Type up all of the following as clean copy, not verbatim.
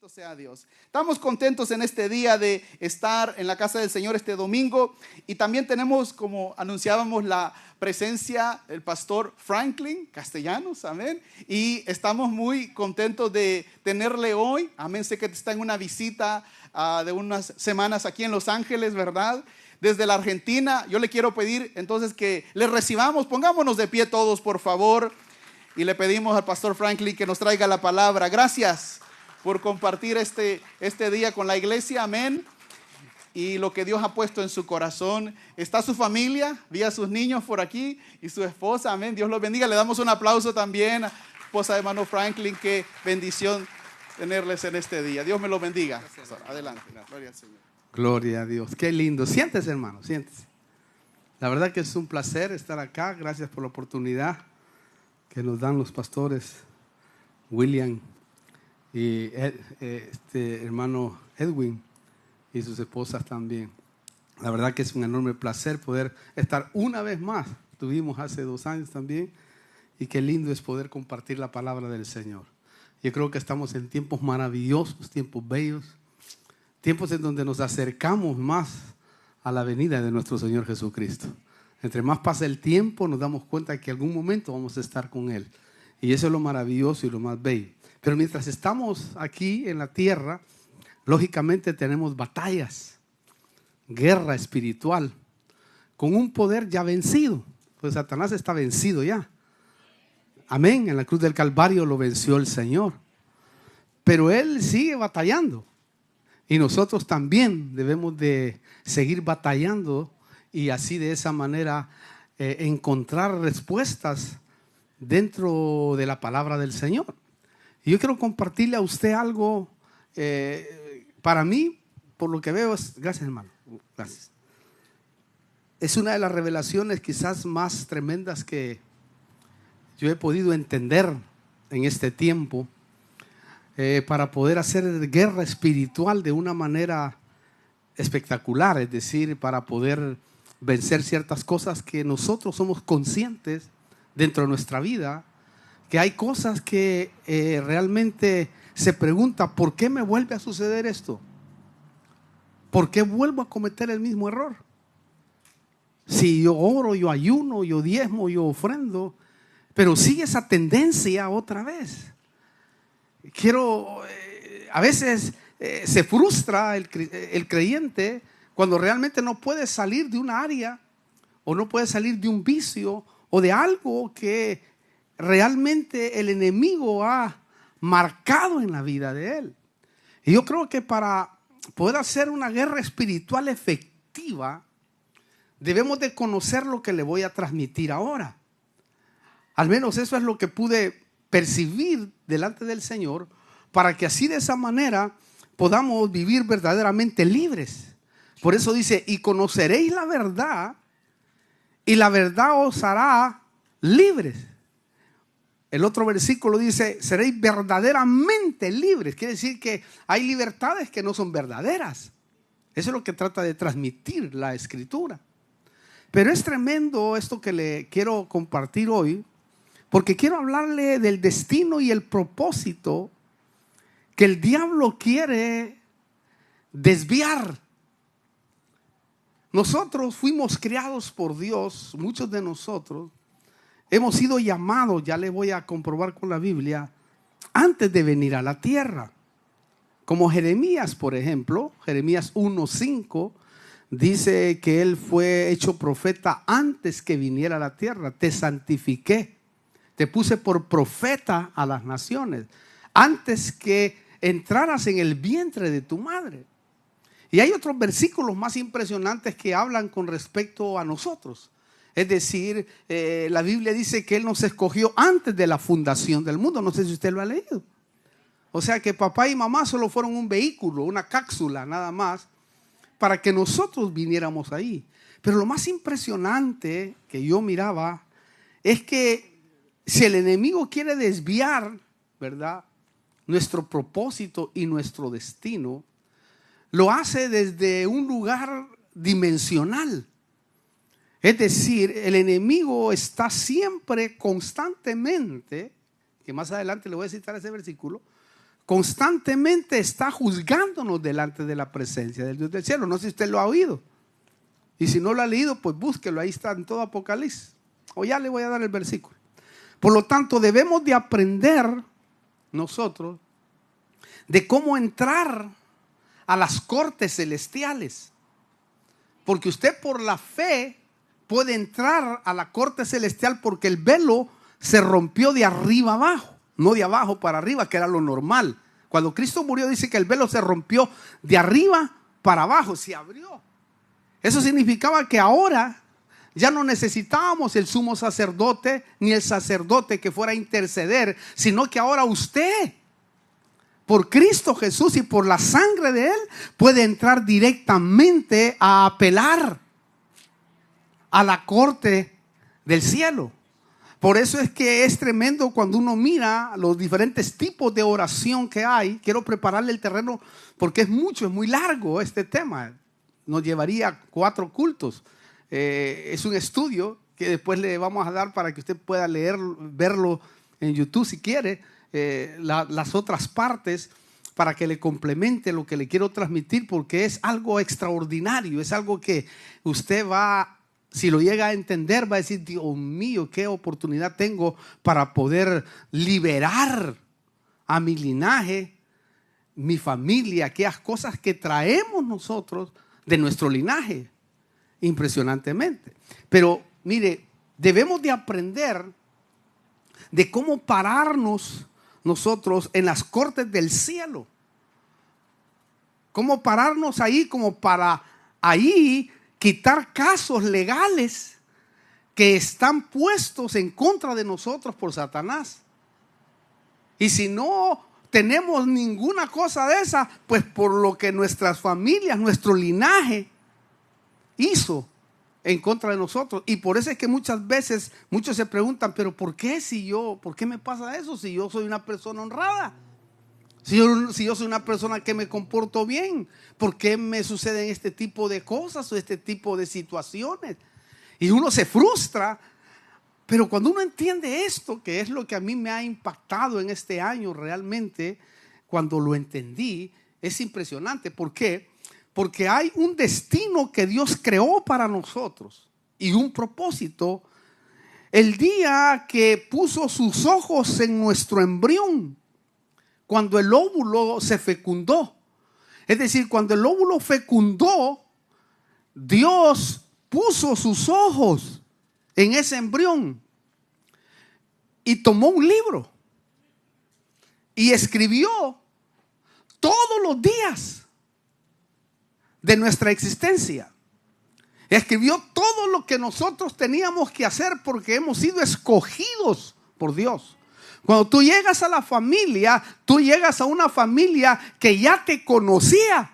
Bendito sea Dios. Estamos contentos en este día de estar en la casa del Señor este domingo, y también tenemos, como anunciábamos, la presencia del pastor Franklin Castellanos, amén, y estamos muy contentos de tenerle hoy, amén. Sé que está en una visita de unas semanas aquí en Los Ángeles, ¿verdad? Desde la Argentina. Yo le quiero pedir entonces que le recibamos. Pongámonos de pie todos, por favor, y le pedimos al pastor Franklin que nos traiga la palabra. Gracias por compartir este día con la iglesia, amén, y lo que Dios ha puesto en su corazón. Está su familia, vi a sus niños por aquí y su esposa, amén, Dios los bendiga. Le damos un aplauso también a la esposa de hermano Franklin. Qué bendición tenerles en este día. Dios me los bendiga. Adelante. Gloria al Señor. Gloria a Dios, qué lindo. Siéntese, hermano, siéntese. La verdad que es un placer estar acá. Gracias por la oportunidad que nos dan los pastores William y hermano Edwin y sus esposas también. La verdad que es un enorme placer poder estar una vez más. Tuvimos hace 2 años también, y qué lindo es poder compartir la palabra del Señor. Yo creo que estamos en tiempos maravillosos, tiempos bellos, tiempos en donde nos acercamos más a la venida de nuestro Señor Jesucristo. Entre más pasa el tiempo, nos damos cuenta que en algún momento vamos a estar con Él. Y eso es lo maravilloso y lo más bello. Pero mientras estamos aquí en la tierra, lógicamente tenemos batallas, guerra espiritual, con un poder ya vencido. Pues Satanás está vencido ya. Amén. En la cruz del Calvario lo venció el Señor. Pero Él sigue batallando. Y nosotros también debemos de seguir batallando, y así de esa manera encontrar respuestas dentro de la palabra del Señor. Y yo quiero compartirle a usted algo, para mí, por lo que veo, gracias hermano, gracias. Es una de las revelaciones quizás más tremendas que yo he podido entender en este tiempo, para poder hacer guerra espiritual de una manera espectacular, es decir, para poder vencer ciertas cosas que nosotros somos conscientes dentro de nuestra vida, que hay cosas que realmente se pregunta: ¿por qué me vuelve a suceder esto? ¿Por qué vuelvo a cometer el mismo error? Si yo oro, yo ayuno, yo diezmo, yo ofrendo, pero sigue esa tendencia otra vez. A veces se frustra el creyente cuando realmente no puede salir de una área, o no puede salir de un vicio, o de algo que realmente el enemigo ha marcado en la vida de él. Y yo creo que para poder hacer una guerra espiritual efectiva, debemos de conocer lo que le voy a transmitir ahora. Al menos eso es lo que pude percibir delante del Señor, para que así de esa manera podamos vivir verdaderamente libres. Por eso dice: y conoceréis la verdad, y la verdad os hará libres. El otro versículo dice: seréis verdaderamente libres. Quiere decir que hay libertades que no son verdaderas. Eso es lo que trata de transmitir la Escritura. Pero es tremendo esto que le quiero compartir hoy, porque quiero hablarle del destino y el propósito que el diablo quiere desviar. Nosotros fuimos creados por Dios, muchos de nosotros hemos sido llamados, ya le voy a comprobar con la Biblia, antes de venir a la tierra. Como Jeremías, por ejemplo, Jeremías 1:5 dice que él fue hecho profeta antes que viniera a la tierra. Te santifiqué, te puse por profeta a las naciones, antes que entraras en el vientre de tu madre. Y hay otros versículos más impresionantes que hablan con respecto a nosotros. Es decir, la Biblia dice que Él nos escogió antes de la fundación del mundo. No sé si usted lo ha leído. O sea que papá y mamá solo fueron un vehículo, una cápsula nada más, para que nosotros viniéramos ahí. Pero lo más impresionante que yo miraba es que si el enemigo quiere desviar, ¿verdad?, nuestro propósito y nuestro destino, lo hace desde un lugar dimensional. Es decir, el enemigo está siempre, constantemente, que más adelante le voy a citar ese versículo, constantemente está juzgándonos delante de la presencia del Dios del cielo. No sé si usted lo ha oído. Y si no lo ha leído, pues búsquelo. Ahí está en todo Apocalipsis. O ya le voy a dar el versículo. Por lo tanto, debemos de aprender nosotros de cómo entrar a las cortes celestiales. Porque usted por la fe puede entrar a la corte celestial porque el velo se rompió de arriba abajo, no de abajo para arriba, que era lo normal. Cuando Cristo murió dice que el velo se rompió de arriba para abajo, se abrió. Eso significaba que ahora ya no necesitábamos el sumo sacerdote ni el sacerdote que fuera a interceder, sino que ahora usted, por Cristo Jesús y por la sangre de Él, puede entrar directamente a apelar a la corte del cielo. Por eso es que es tremendo cuando uno mira los diferentes tipos de oración que hay. Quiero prepararle el terreno porque es mucho, es muy largo este tema. Nos llevaría 4 cultos. Es un estudio que después le vamos a dar para que usted pueda leer, verlo en YouTube si quiere. Las otras partes para que le complemente lo que le quiero transmitir, porque es algo extraordinario, es algo que usted va, si lo llega a entender, va a decir: Dios mío, qué oportunidad tengo para poder liberar a mi linaje, mi familia, aquellas cosas que traemos nosotros de nuestro linaje, impresionantemente. Pero mire, debemos de aprender de cómo pararnos nosotros en las cortes del cielo. Cómo pararnos ahí como para ahí quitar casos legales que están puestos en contra de nosotros por Satanás. Y si no tenemos ninguna cosa de esa, pues por lo que nuestras familias, nuestro linaje hizo en contra de nosotros. Y por eso es que muchas veces muchos se preguntan: pero ¿por qué me pasa eso si yo soy una persona honrada? Si yo soy una persona que me comporto bien, ¿por qué me suceden este tipo de cosas o este tipo de situaciones? Y uno se frustra. Pero cuando uno entiende esto, que es lo que a mí me ha impactado en este año realmente, cuando lo entendí, es impresionante. ¿Por qué? Porque hay un destino que Dios creó para nosotros y un propósito. El día que puso sus ojos en nuestro embrión, cuando el óvulo se fecundó, es decir, cuando el óvulo fecundó, Dios puso sus ojos en ese embrión y tomó un libro y escribió todos los días de nuestra existencia. Escribió todo lo que nosotros teníamos que hacer porque hemos sido escogidos por Dios. Cuando tú llegas a la familia, tú llegas a una familia que ya te conocía,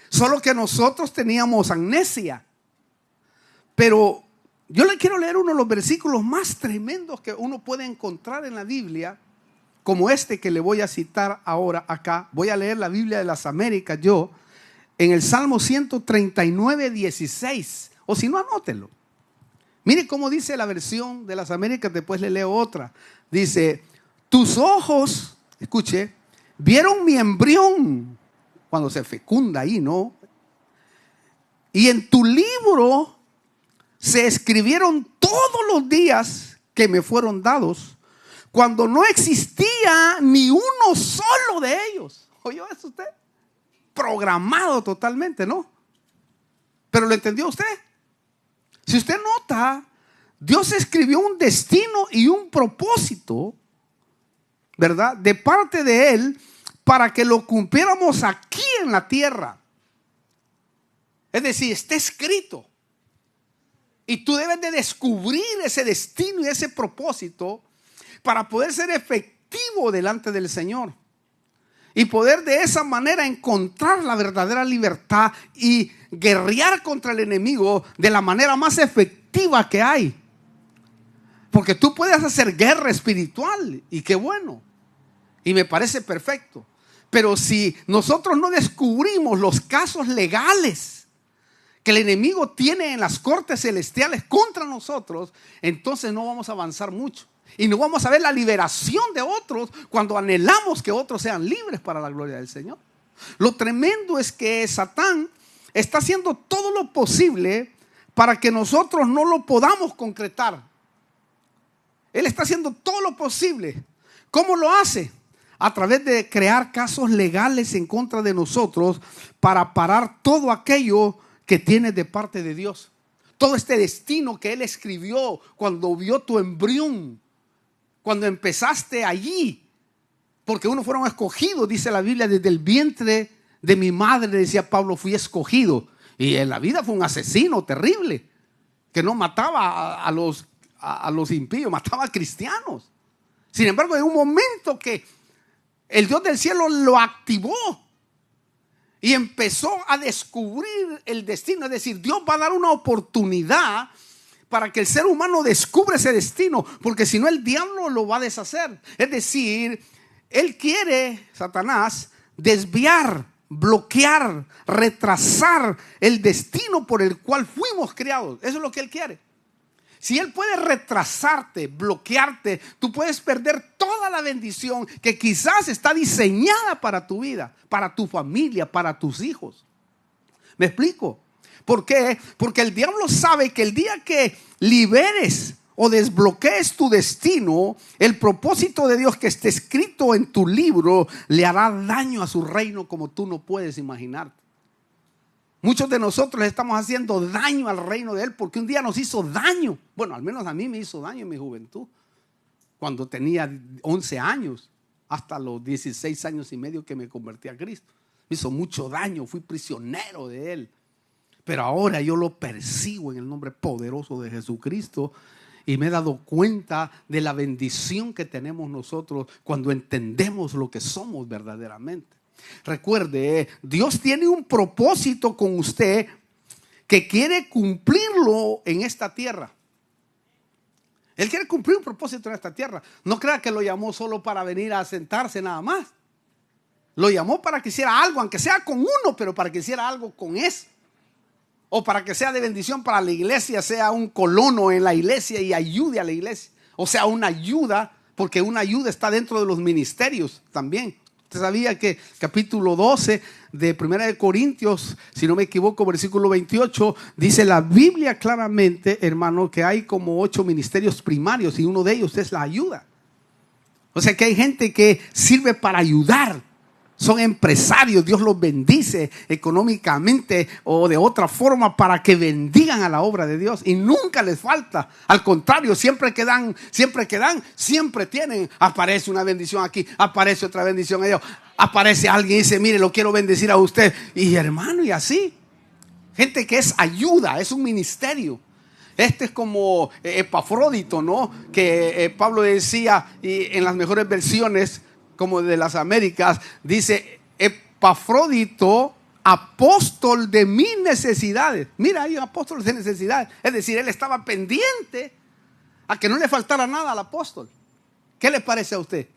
solo que nosotros teníamos amnesia. Pero yo le quiero leer uno de los versículos más tremendos que uno puede encontrar en la Biblia, como este que le voy a citar ahora acá. Voy a leer la Biblia de las Américas yo, en el Salmo 139, 16. O si no, anótelo. Mire cómo dice la versión de las Américas, después le leo otra. Dice: tus ojos, escuche, vieron mi embrión cuando se fecunda ahí, ¿no? Y en tu libro se escribieron todos los días que me fueron dados, cuando no existía ni uno solo de ellos. ¿Oyó eso usted? Programado totalmente, ¿no? ¿Pero lo entendió usted? Si usted nota, Dios escribió un destino y un propósito, ¿verdad?, de parte de Él, para que lo cumpliéramos aquí en la tierra. Es decir, está escrito. Y tú debes de descubrir ese destino y ese propósito para poder ser efectivo delante del Señor. Y poder de esa manera encontrar la verdadera libertad y guerrear contra el enemigo de la manera más efectiva que hay. Porque tú puedes hacer guerra espiritual y qué bueno. Y me parece perfecto. Pero si nosotros no descubrimos los casos legales que el enemigo tiene en las cortes celestiales contra nosotros, entonces no vamos a avanzar mucho. Y no vamos a ver la liberación de otros cuando anhelamos que otros sean libres para la gloria del Señor. Lo tremendo es que Satán está haciendo todo lo posible para que nosotros no lo podamos concretar. Él está haciendo todo lo posible. ¿Cómo lo hace? A través de crear casos legales en contra de nosotros para parar todo aquello que tienes de parte de Dios. Todo este destino que Él escribió cuando vio tu embrión, cuando empezaste allí, porque unos fueron escogidos, dice la Biblia, desde el vientre de mi madre, decía Pablo, fui escogido. Y en la vida fue un asesino terrible, que no mataba a los impíos, mataba a cristianos. Sin embargo, en un momento que el Dios del cielo lo activó y empezó a descubrir el destino, es decir, Dios va a dar una oportunidad para que el ser humano descubra ese destino, porque si no el diablo lo va a deshacer. Es decir, él quiere, Satanás, desviar, bloquear, retrasar el destino por el cual fuimos creados. Eso es lo que él quiere. Si él puede retrasarte, bloquearte, tú puedes perder toda la bendición que quizás está diseñada para tu vida, para tu familia, para tus hijos. ¿Me explico? ¿Por qué? Porque el diablo sabe que el día que liberes o desbloquees tu destino, el propósito de Dios que esté escrito en tu libro le hará daño a su reino como tú no puedes imaginarte. Muchos de nosotros le estamos haciendo daño al reino de Él porque un día nos hizo daño. Bueno, al menos a mí me hizo daño en mi juventud. Cuando tenía 11 años, hasta los 16 años y medio que me convertí a Cristo. Me hizo mucho daño, fui prisionero de Él. Pero ahora yo lo persigo en el nombre poderoso de Jesucristo y me he dado cuenta de la bendición que tenemos nosotros cuando entendemos lo que somos verdaderamente. Recuerde, Dios tiene un propósito con usted que quiere cumplirlo en esta tierra. Él quiere cumplir un propósito en esta tierra. No crea que lo llamó solo para venir a sentarse nada más. Lo llamó para que hiciera algo, aunque sea con uno, pero para que hiciera algo con ese. O para que sea de bendición para la iglesia, sea un colono en la iglesia y ayude a la iglesia. O sea, una ayuda, porque una ayuda está dentro de los ministerios también. Usted sabía que capítulo 12 de 1 de Corintios, si no me equivoco, versículo 28, dice la Biblia claramente, hermano, que hay como 8 ministerios primarios y uno de ellos es la ayuda. O sea que hay gente que sirve para ayudar. Son empresarios, Dios los bendice económicamente o de otra forma para que bendigan a la obra de Dios y nunca les falta. Al contrario, siempre que dan, siempre tienen. Aparece una bendición aquí, aparece otra bendición allá. Aparece alguien y dice, mire, lo quiero bendecir a usted. Y hermano, y así. Gente que es ayuda, es un ministerio. Este es como Epafrodito, ¿no? Que Pablo decía y en las mejores versiones, como de las Américas, dice Epafrodito, apóstol de mis necesidades. Mira, hay un apóstol de necesidades. Es decir, él estaba pendiente a que no le faltara nada al apóstol. ¿Qué le parece a usted?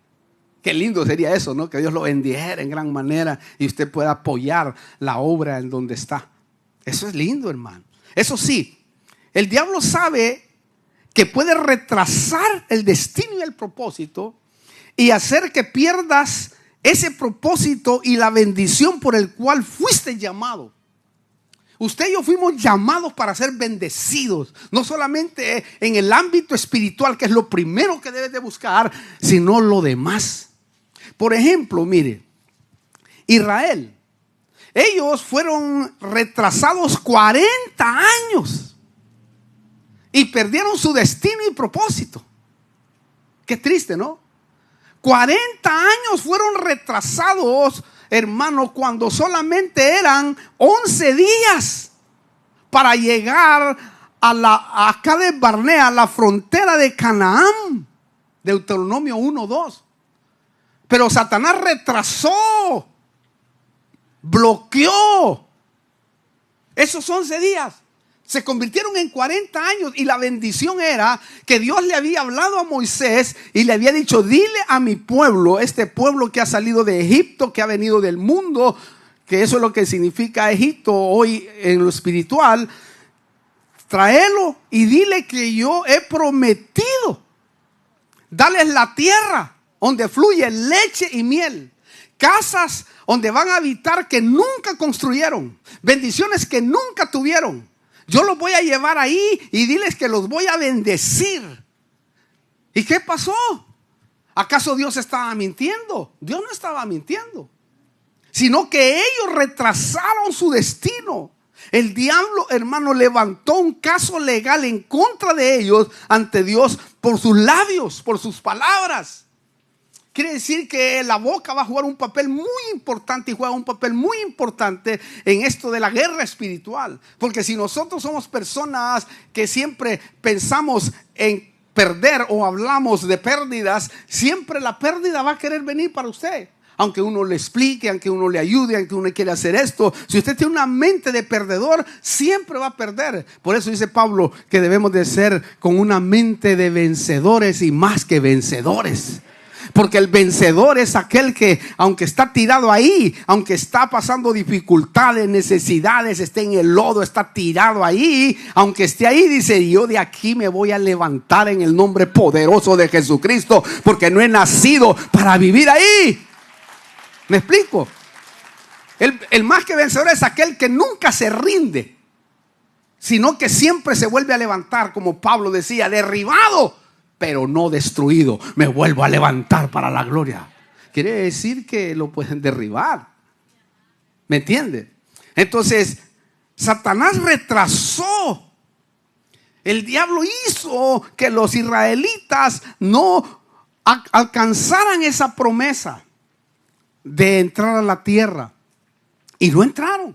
Qué lindo sería eso, ¿no? Que Dios lo bendijera en gran manera y usted pueda apoyar la obra en donde está. Eso es lindo, hermano. Eso sí, el diablo sabe que puede retrasar el destino y el propósito y hacer que pierdas ese propósito y la bendición por el cual fuiste llamado. Usted y yo fuimos llamados para ser bendecidos, no solamente en el ámbito espiritual, que es lo primero que debes de buscar, sino lo demás. Por ejemplo, mire, Israel, ellos fueron retrasados 40 años y perdieron su destino y propósito. Qué triste, ¿no? 40 años fueron retrasados, hermano, cuando solamente eran 11 días para llegar a Cades Barnea, a la frontera de Canaán. Deuteronomio 1:2. Pero Satanás retrasó, bloqueó esos 11 días. Se convirtieron en 40 años y la bendición era que Dios le había hablado a Moisés y le había dicho, dile a mi pueblo, este pueblo que ha salido de Egipto, que ha venido del mundo, que eso es lo que significa Egipto hoy en lo espiritual, tráelo y dile que yo he prometido Dales la tierra donde fluye leche y miel. Casas donde van a habitar que nunca construyeron. Bendiciones que nunca tuvieron. Yo los voy a llevar ahí y diles que los voy a bendecir. ¿Y qué pasó? ¿Acaso Dios estaba mintiendo? Dios no estaba mintiendo, sino que ellos retrasaron su destino. El diablo, hermano, levantó un caso legal en contra de ellos ante Dios por sus labios, por sus palabras. Quiere decir que la boca va a jugar un papel muy importante y juega un papel muy importante en esto de la guerra espiritual. Porque si nosotros somos personas que siempre pensamos en perder o hablamos de pérdidas, siempre la pérdida va a querer venir para usted. Aunque uno le explique, aunque uno le ayude, aunque uno quiera hacer esto, si usted tiene una mente de perdedor, siempre va a perder. Por eso dice Pablo que debemos de ser con una mente de vencedores y más que vencedores. Porque el vencedor es aquel que, aunque está tirado ahí, aunque está pasando dificultades, necesidades, esté en el lodo, está tirado ahí, aunque esté ahí, dice: yo de aquí me voy a levantar en el nombre poderoso de Jesucristo, porque no he nacido para vivir ahí. ¿Me explico? El más que vencedor es aquel que nunca se rinde, sino que siempre se vuelve a levantar, como Pablo decía: derribado, pero no destruido, me vuelvo a levantar para la gloria. Quiere decir que lo pueden derribar. ¿Me entiende? Entonces, Satanás retrasó. El diablo hizo que los israelitas no alcanzaran esa promesa de entrar a la tierra. Y no entraron.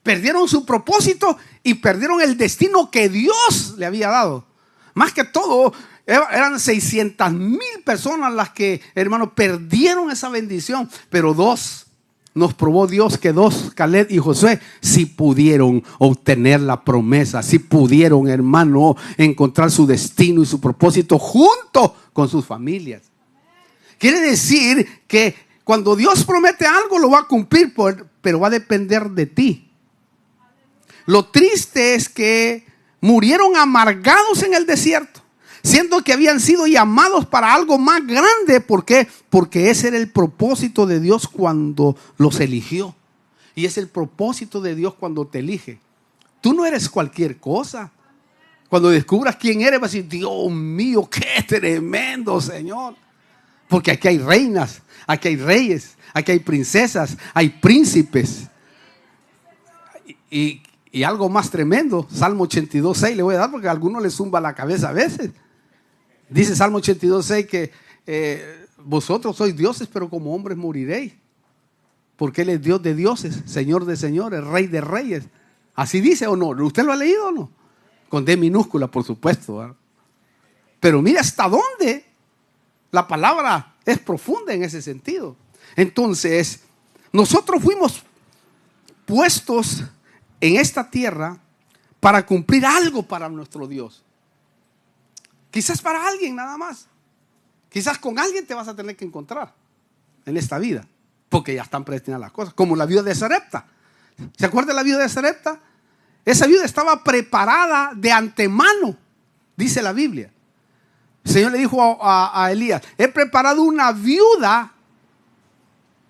Perdieron su propósito y perdieron el destino que Dios le había dado. Más que todo, eran 600,000 personas las que, hermano, perdieron esa bendición. Pero nos probó Dios que Caleb y Josué, sí pudieron obtener la promesa, sí pudieron, hermano, encontrar su destino y su propósito junto con sus familias. Quiere decir que cuando Dios promete algo, lo va a cumplir, pero va a depender de ti. Lo triste es que murieron amargados en el desierto, siendo que habían sido llamados para algo más grande. ¿Por qué? Porque ese era el propósito de Dios cuando los eligió. Y es el propósito de Dios cuando te elige. Tú no eres cualquier cosa. Cuando descubras quién eres, vas a decir: Dios mío, qué tremendo, Señor. Porque aquí hay reinas, aquí hay reyes, aquí hay princesas, hay príncipes. Y algo más tremendo, Salmo 82:6 le voy a dar, porque a algunos les zumba la cabeza a veces. Dice Salmo 82:6 que vosotros sois dioses, pero como hombres moriréis. Porque Él es Dios de dioses, Señor de señores, Rey de reyes. ¿Así dice o no? ¿Usted lo ha leído o no? Con D minúscula, por supuesto, ¿verdad? Pero mira hasta dónde la palabra es profunda en ese sentido. Entonces, nosotros fuimos puestos en esta tierra para cumplir algo para nuestro Dios. Quizás para alguien nada más. Quizás con alguien te vas a tener que encontrar en esta vida, porque ya están predestinadas las cosas. Como la viuda de Sarepta. ¿Se acuerda de la viuda de Sarepta? Esa viuda estaba preparada de antemano, dice la Biblia. El Señor le dijo a Elías: he preparado una viuda.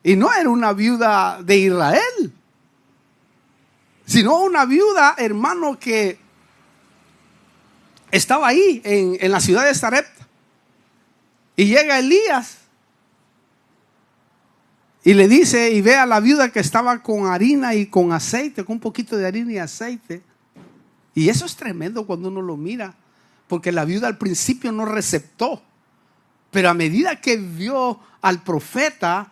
Y no era una viuda de Israel, sino una viuda, hermano, que estaba ahí en la ciudad de Sarepta. Y llega Elías y le dice, y ve a la viuda que estaba con harina y con aceite, con un poquito de harina y aceite. Y eso es tremendo cuando uno lo mira, porque la viuda al principio no receptó, pero a medida que vio al profeta,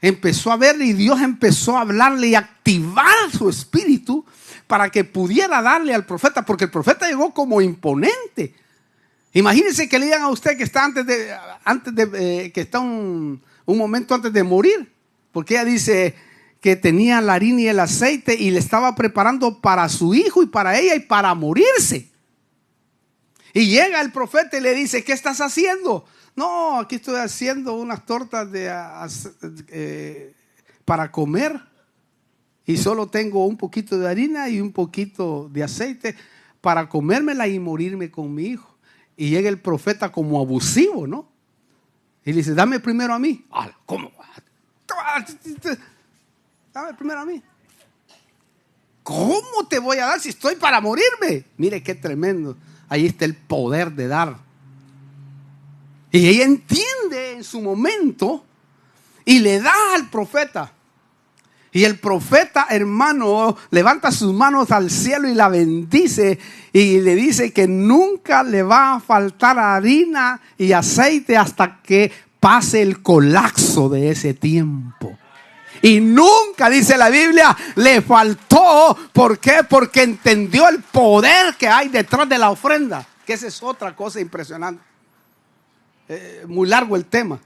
empezó a verle, y Dios empezó a hablarle y activar su espíritu para que pudiera darle al profeta, porque el profeta llegó como imponente. Imagínense que le digan a usted que está que está un momento antes de morir, porque ella dice que tenía la harina y el aceite y le estaba preparando para su hijo y para ella y para morirse. Y llega el profeta y le dice: ¿qué estás haciendo? No, aquí estoy haciendo unas tortas para comer, y solo tengo un poquito de harina y un poquito de aceite para comérmela y morirme con mi hijo. y llega el profeta como abusivo, ¿no? Y le dice, dame primero a mí. ¿Cómo? Dame primero a mí. ¿Cómo te voy a dar si estoy para morirme? Mire qué tremendo. Ahí está el poder de dar. Y ella entiende en su momento y le da al profeta. Y el profeta, hermano, levanta sus manos al cielo y la bendice y le dice que nunca le va a faltar harina y aceite hasta que pase el colapso de ese tiempo. Y nunca, dice la Biblia, le faltó. ¿Por qué? Porque entendió el poder que hay detrás de la ofrenda. Que esa es otra cosa impresionante. Muy largo el tema.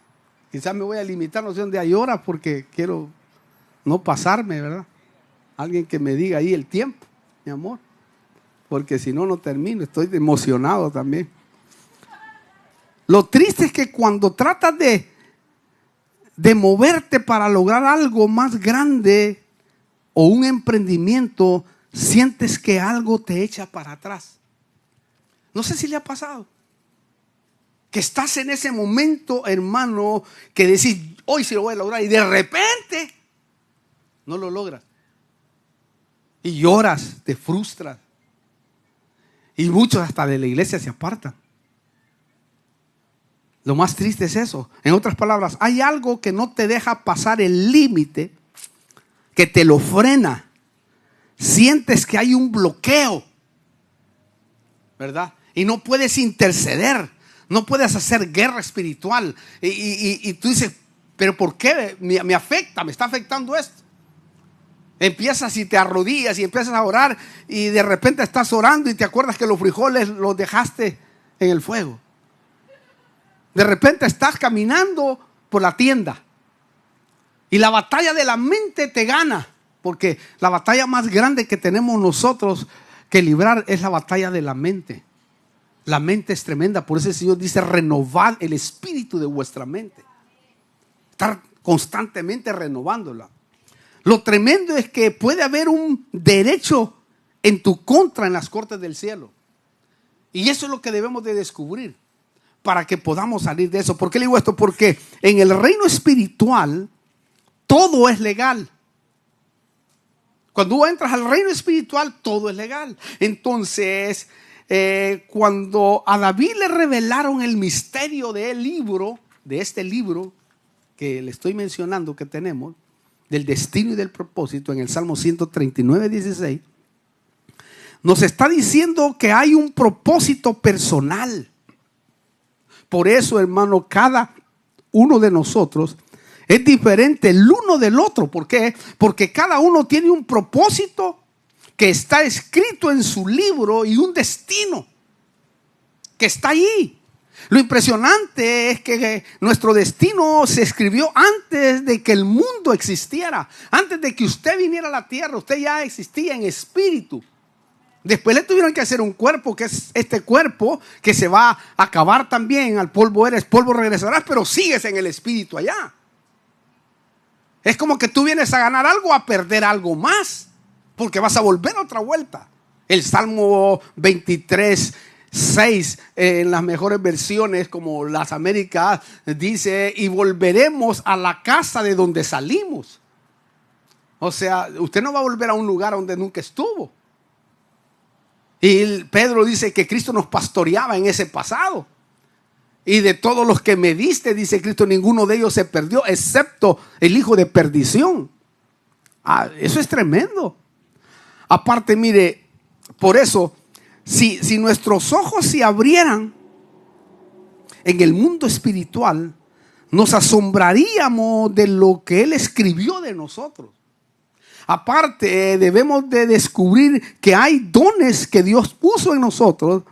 Quizás me voy a limitar, no sé dónde hay horas, porque quiero no pasarme, ¿verdad? Alguien que me diga ahí el tiempo, mi amor. Porque si no, no termino. Estoy emocionado también. Lo triste es que cuando tratas de moverte para lograr algo más grande o un emprendimiento, sientes que algo te echa para atrás. No sé si le ha pasado. Que estás en ese momento, hermano, que decís, hoy sí lo voy a lograr, y de repente no lo logras. Y lloras, te frustras. Y muchos hasta de la iglesia se apartan. Lo más triste es eso. En otras palabras, hay algo que no te deja pasar el límite, que te lo frena. Sientes que hay un bloqueo, ¿verdad? Y no puedes interceder, no puedes hacer guerra espiritual. Y tú dices, ¿pero por qué? Me afecta, me está afectando esto. Empiezas y te arrodillas y empiezas a orar y de repente estás orando y te acuerdas que los frijoles los dejaste en el fuego. De repente estás caminando por la tienda y la batalla de la mente te gana, porque la batalla más grande que tenemos nosotros que librar es la batalla de la mente. La mente es tremenda, por eso el Señor dice, renovad el espíritu de vuestra mente. Estar constantemente renovándola. Lo tremendo es que puede haber un derecho en tu contra en las cortes del cielo. Y eso es lo que debemos de descubrir para que podamos salir de eso. ¿Por qué le digo esto? Porque en el reino espiritual todo es legal. Cuando entras al reino espiritual todo es legal. Entonces, cuando a David le revelaron el misterio del libro, de este libro que le estoy mencionando que tenemos, del destino y del propósito, en el Salmo 139, 16, nos está diciendo que hay un propósito personal. Por eso, hermano, cada uno de nosotros es diferente el uno del otro. ¿Por qué? Porque cada uno tiene un propósito que está escrito en su libro y un destino que está allí. Lo impresionante es que nuestro destino se escribió antes de que el mundo existiera. Antes de que usted viniera a la tierra, usted ya existía en espíritu. Después le tuvieron que hacer un cuerpo, que es este cuerpo que se va a acabar también. Al polvo eres, polvo regresarás, pero sigues en el espíritu allá. Es como que tú vienes a ganar algo, a perder algo más, porque vas a volver otra vuelta. El Salmo 23, 6, en las mejores versiones como las Américas, dice, y volveremos a la casa de donde salimos. O sea, usted no va a volver a un lugar donde nunca estuvo. Y Pedro dice que Cristo nos pastoreaba en ese pasado. Y de todos los que me diste, dice Cristo, ninguno de ellos se perdió, excepto el hijo de perdición. Eso es tremendo. Aparte, mire, por eso, si nuestros ojos se abrieran en el mundo espiritual, nos asombraríamos de lo que Él escribió de nosotros. Aparte, debemos de descubrir que hay dones que Dios puso en nosotros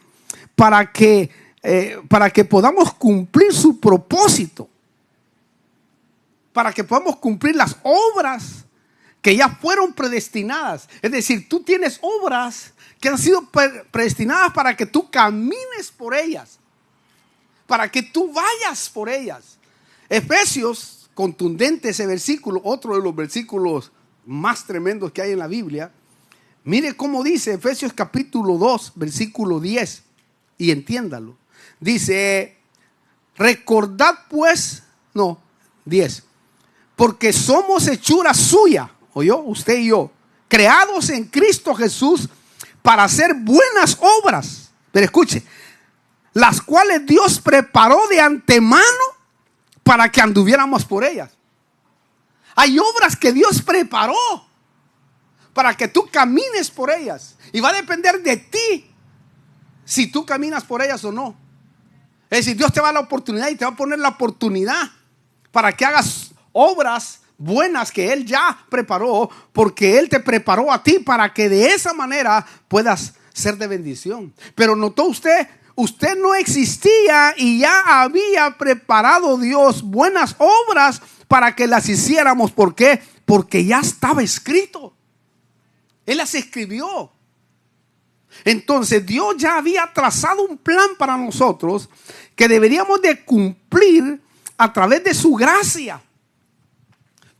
para que podamos cumplir su propósito, para que podamos cumplir las obras que ya fueron predestinadas. Es decir, tú tienes obras que han sido predestinadas para que tú camines por ellas, para que tú vayas por ellas. Efesios, contundente ese versículo, otro de los versículos más tremendos que hay en la Biblia. Mire cómo dice Efesios capítulo 2, versículo 10, y entiéndalo. Dice, recordad pues, no, 10, porque somos hechura suya, ¿oyó? Usted y yo, creados en Cristo Jesús para hacer buenas obras. Pero escuche, las cuales Dios preparó de antemano para que anduviéramos por ellas. Hay obras que Dios preparó para que tú camines por ellas. Y va a depender de ti si tú caminas por ellas o no. Es decir, Dios te va a dar la oportunidad y te va a poner la oportunidad para que hagas obras buenas que Él ya preparó, porque Él te preparó a ti para que de esa manera puedas ser de bendición. Pero notó usted no existía y ya había preparado Dios buenas obras para que las hiciéramos. ¿Por qué? Porque ya estaba escrito. Él las escribió. Entonces Dios ya había trazado un plan para nosotros que deberíamos de cumplir a través de su gracia.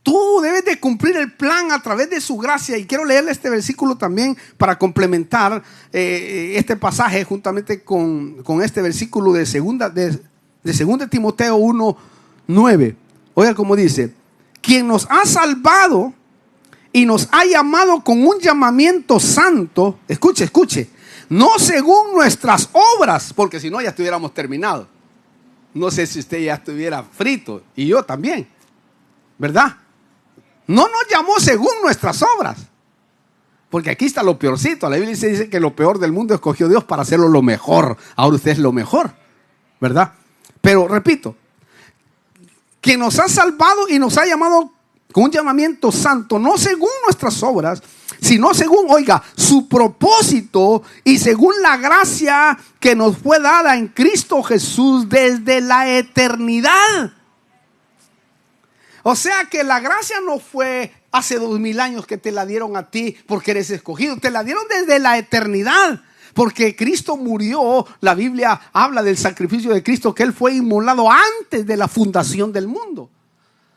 Tú debes de cumplir el plan a través de su gracia. Y quiero leerle este versículo también para complementar este pasaje juntamente con este versículo de segunda Timoteo 1:9. Oiga cómo dice: quien nos ha salvado y nos ha llamado con un llamamiento santo. Escuche, no según nuestras obras, porque si no ya estuviéramos terminados. No sé si usted ya estuviera frito, y yo también, ¿verdad? No nos llamó según nuestras obras, porque aquí está lo peorcito. La Biblia dice que lo peor del mundo escogió Dios para hacerlo lo mejor. Ahora usted es lo mejor, ¿verdad? Pero repito, que nos ha salvado y nos ha llamado con un llamamiento santo, no según nuestras obras, sino según, oiga, su propósito y según la gracia que nos fue dada en Cristo Jesús desde la eternidad. O sea que la gracia no fue hace 2000 años que te la dieron a ti porque eres escogido. Te la dieron desde la eternidad. Porque Cristo murió. La Biblia habla del sacrificio de Cristo, que Él fue inmolado antes de la fundación del mundo.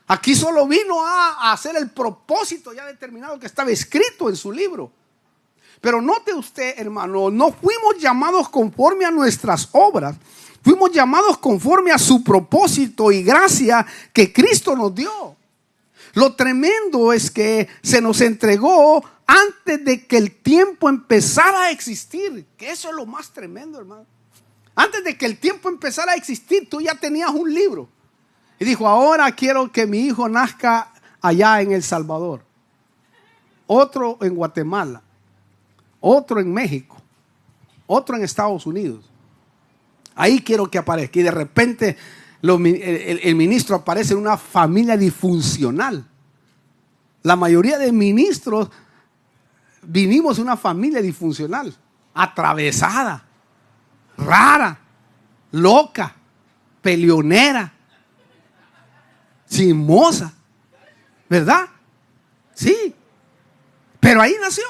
Aquí solo vino a hacer el propósito ya determinado que estaba escrito en su libro. Pero note usted, hermano, no fuimos llamados conforme a nuestras obras. Fuimos llamados conforme a su propósito y gracia que Cristo nos dio. Lo tremendo es que se nos entregó antes de que el tiempo empezara a existir. Que eso es lo más tremendo, hermano. Antes de que el tiempo empezara a existir, tú ya tenías un libro. Y dijo, ahora quiero que mi hijo nazca allá en El Salvador. Otro en Guatemala. Otro en México. Otro en Estados Unidos. Ahí quiero que aparezca. Y de repente el ministro aparece en una familia disfuncional. La mayoría de ministros vinimos de una familia disfuncional, atravesada, rara, loca, peleonera, chismosa, ¿verdad? Sí, pero ahí nació,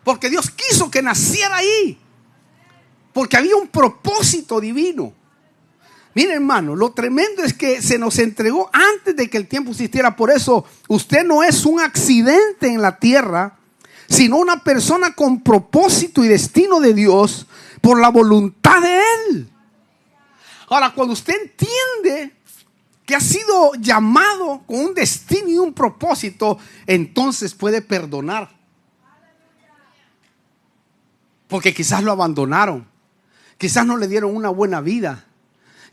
porque Dios quiso que naciera ahí, porque había un propósito divino. Mire, hermano, lo tremendo es que se nos entregó antes de que el tiempo existiera. Por eso usted no es un accidente en la tierra, sino una persona con propósito y destino de Dios por la voluntad de Él. Ahora, cuando usted entiende que ha sido llamado con un destino y un propósito, entonces puede perdonar. Porque quizás lo abandonaron, quizás no le dieron una buena vida,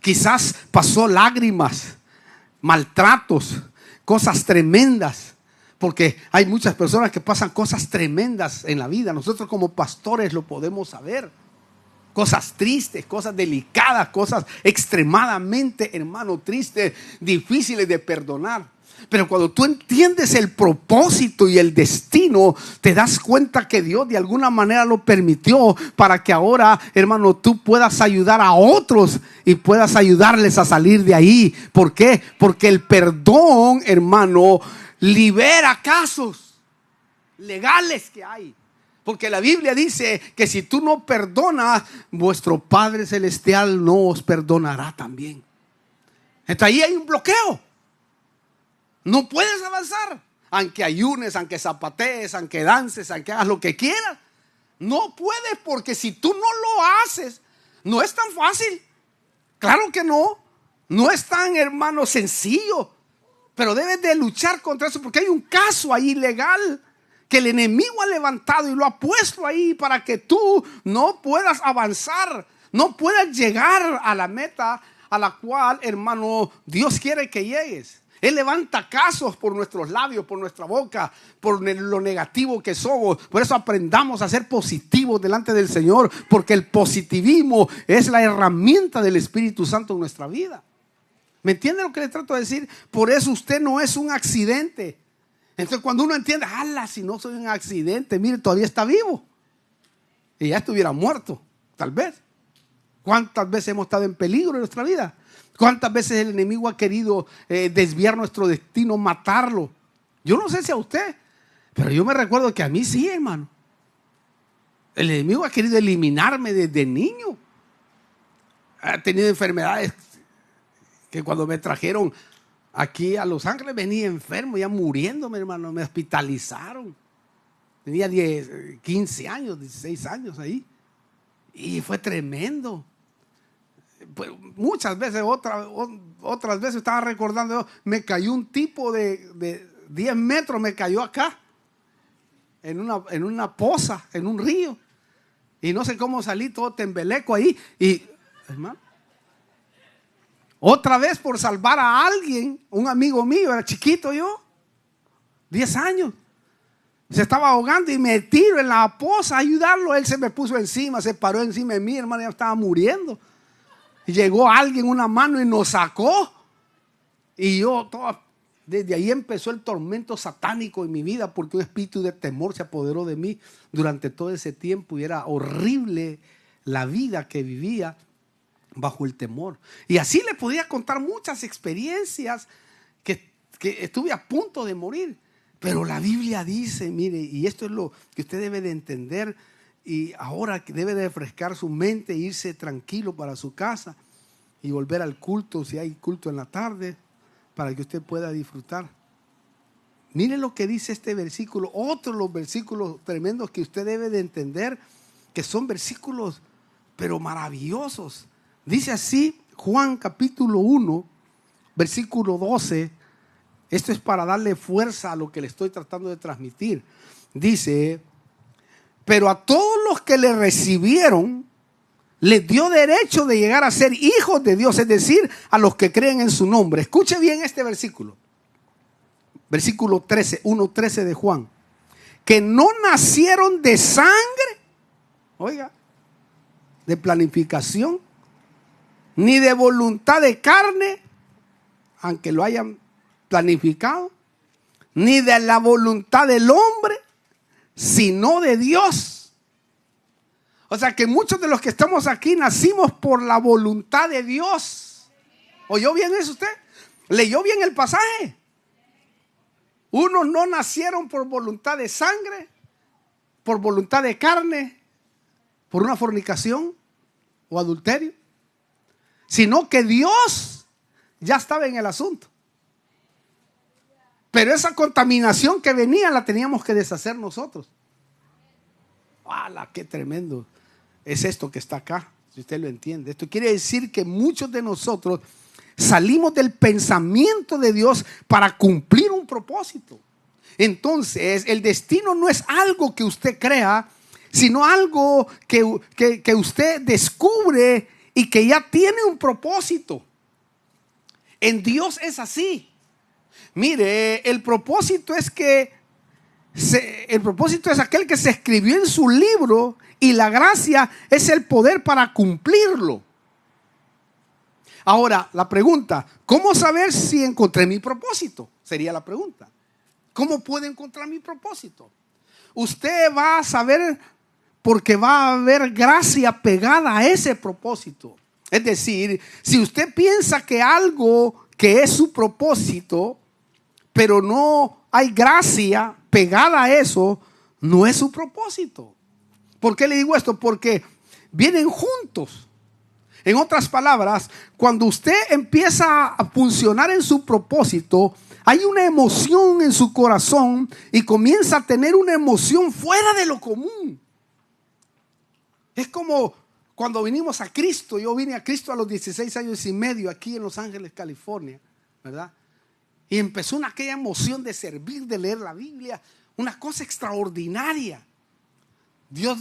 quizás pasó lágrimas, maltratos, cosas tremendas. Porque hay muchas personas que pasan cosas tremendas en la vida. Nosotros como pastores lo podemos saber. Cosas tristes, cosas delicadas, cosas extremadamente, hermano, tristes, difíciles de perdonar. Pero cuando tú entiendes el propósito y el destino, te das cuenta que Dios de alguna manera lo permitió para que ahora, hermano, tú puedas ayudar a otros y puedas ayudarles a salir de ahí. ¿Por qué? Porque el perdón, hermano, libera casos legales que hay. Porque la Biblia dice que si tú no perdonas, vuestro Padre Celestial no os perdonará también. Entonces ahí hay un bloqueo. No puedes avanzar. Aunque ayunes, aunque zapatees, aunque dances, aunque hagas lo que quieras. No puedes, porque si tú no lo haces, No es tan fácil. Claro que no. No es tan, hermano, sencillo. Pero debes de luchar contra eso, porque hay un caso ahí legal que el enemigo ha levantado y lo ha puesto ahí para que tú no puedas avanzar, no puedas llegar a la meta a la cual, hermano, Dios quiere que llegues. Él levanta casos por nuestros labios, por nuestra boca, por lo negativo que somos. Por eso aprendamos a ser positivos delante del Señor, porque el positivismo es la herramienta del Espíritu Santo en nuestra vida. ¿Me entiende lo que le trato de decir? Por eso usted no es un accidente. Entonces cuando uno entiende, ala, si no soy un accidente, mire, todavía está vivo. Y ya estuviera muerto, tal vez. ¿Cuántas veces hemos estado en peligro en nuestra vida? ¿Cuántas veces el enemigo ha querido desviar nuestro destino, matarlo? Yo no sé si a usted, pero yo me recuerdo que a mí sí, hermano. El enemigo ha querido eliminarme desde niño. Ha tenido enfermedades que cuando me trajeron aquí a Los Ángeles venía enfermo, ya muriéndome, hermano. Me hospitalizaron. Tenía 15 años, 16 años ahí. Y fue tremendo. Pues muchas veces, otras veces estaba recordando, me cayó un tipo de 10 metros, me cayó acá, en una poza, en un río. Y no sé cómo salí todo tembeleco ahí. Y, hermano, otra vez por salvar a alguien, un amigo mío, era chiquito yo, 10 años. Se estaba ahogando y me tiro en la poza a ayudarlo. Él se me puso encima, se paró encima de mí, hermano, ya estaba muriendo. Y llegó alguien, una mano, y nos sacó. Y yo, desde ahí empezó el tormento satánico en mi vida, porque un espíritu de temor se apoderó de mí durante todo ese tiempo. Y era horrible la vida que vivía bajo el temor. Y así le podía contar muchas experiencias que estuve a punto de morir. Pero la Biblia dice, mire, y esto es lo que usted debe de entender, y ahora debe de refrescar su mente e irse tranquilo para su casa y volver al culto, si hay culto en la tarde, para que usted pueda disfrutar. Mire lo que dice este versículo, otro de los versículos tremendos que usted debe de entender, que son versículos pero maravillosos. Dice así Juan capítulo 1, versículo 12. Esto es para darle fuerza a lo que le estoy tratando de transmitir. Dice: pero a todos los que le recibieron, les dio derecho de llegar a ser hijos de Dios, es decir, a los que creen en su nombre. Escuche bien este versículo. Versículo 13, 1:13 de Juan. Que no nacieron de sangre, oiga, de planificación, ni de voluntad de carne, aunque lo hayan planificado, ni de la voluntad del hombre, sino de Dios. O sea que muchos de los que estamos aquí nacimos por la voluntad de Dios. ¿Oyó bien eso usted? ¿Leyó bien el pasaje? Unos no nacieron por voluntad de sangre, por voluntad de carne, por una fornicación o adulterio, sino que Dios ya estaba en el asunto. Pero esa contaminación que venía la teníamos que deshacer nosotros. ¡Hala! ¡Qué tremendo es esto que está acá! Si usted lo entiende. Esto quiere decir que muchos de nosotros salimos del pensamiento de Dios para cumplir un propósito. Entonces, el destino no es algo que usted crea, sino algo que usted descubre y que ya tiene un propósito. En Dios es así. Mire, el propósito es aquel que se escribió en su libro, y la gracia es el poder para cumplirlo. Ahora, la pregunta, ¿cómo saber si encontré mi propósito? Sería la pregunta. ¿Cómo puedo encontrar mi propósito? Usted va a saber porque va a haber gracia pegada a ese propósito. Es decir, si usted piensa que algo que es su propósito, pero no hay gracia pegada a eso, no es su propósito. ¿Por qué le digo esto? Porque vienen juntos. En otras palabras, cuando usted empieza a funcionar en su propósito, hay una emoción en su corazón y comienza a tener una emoción fuera de lo común. Es como cuando vinimos a Cristo, yo vine a Cristo a los 16 años y medio aquí en Los Ángeles, California, ¿verdad? Y empezó aquella emoción de servir, de leer la Biblia, una cosa extraordinaria. Dios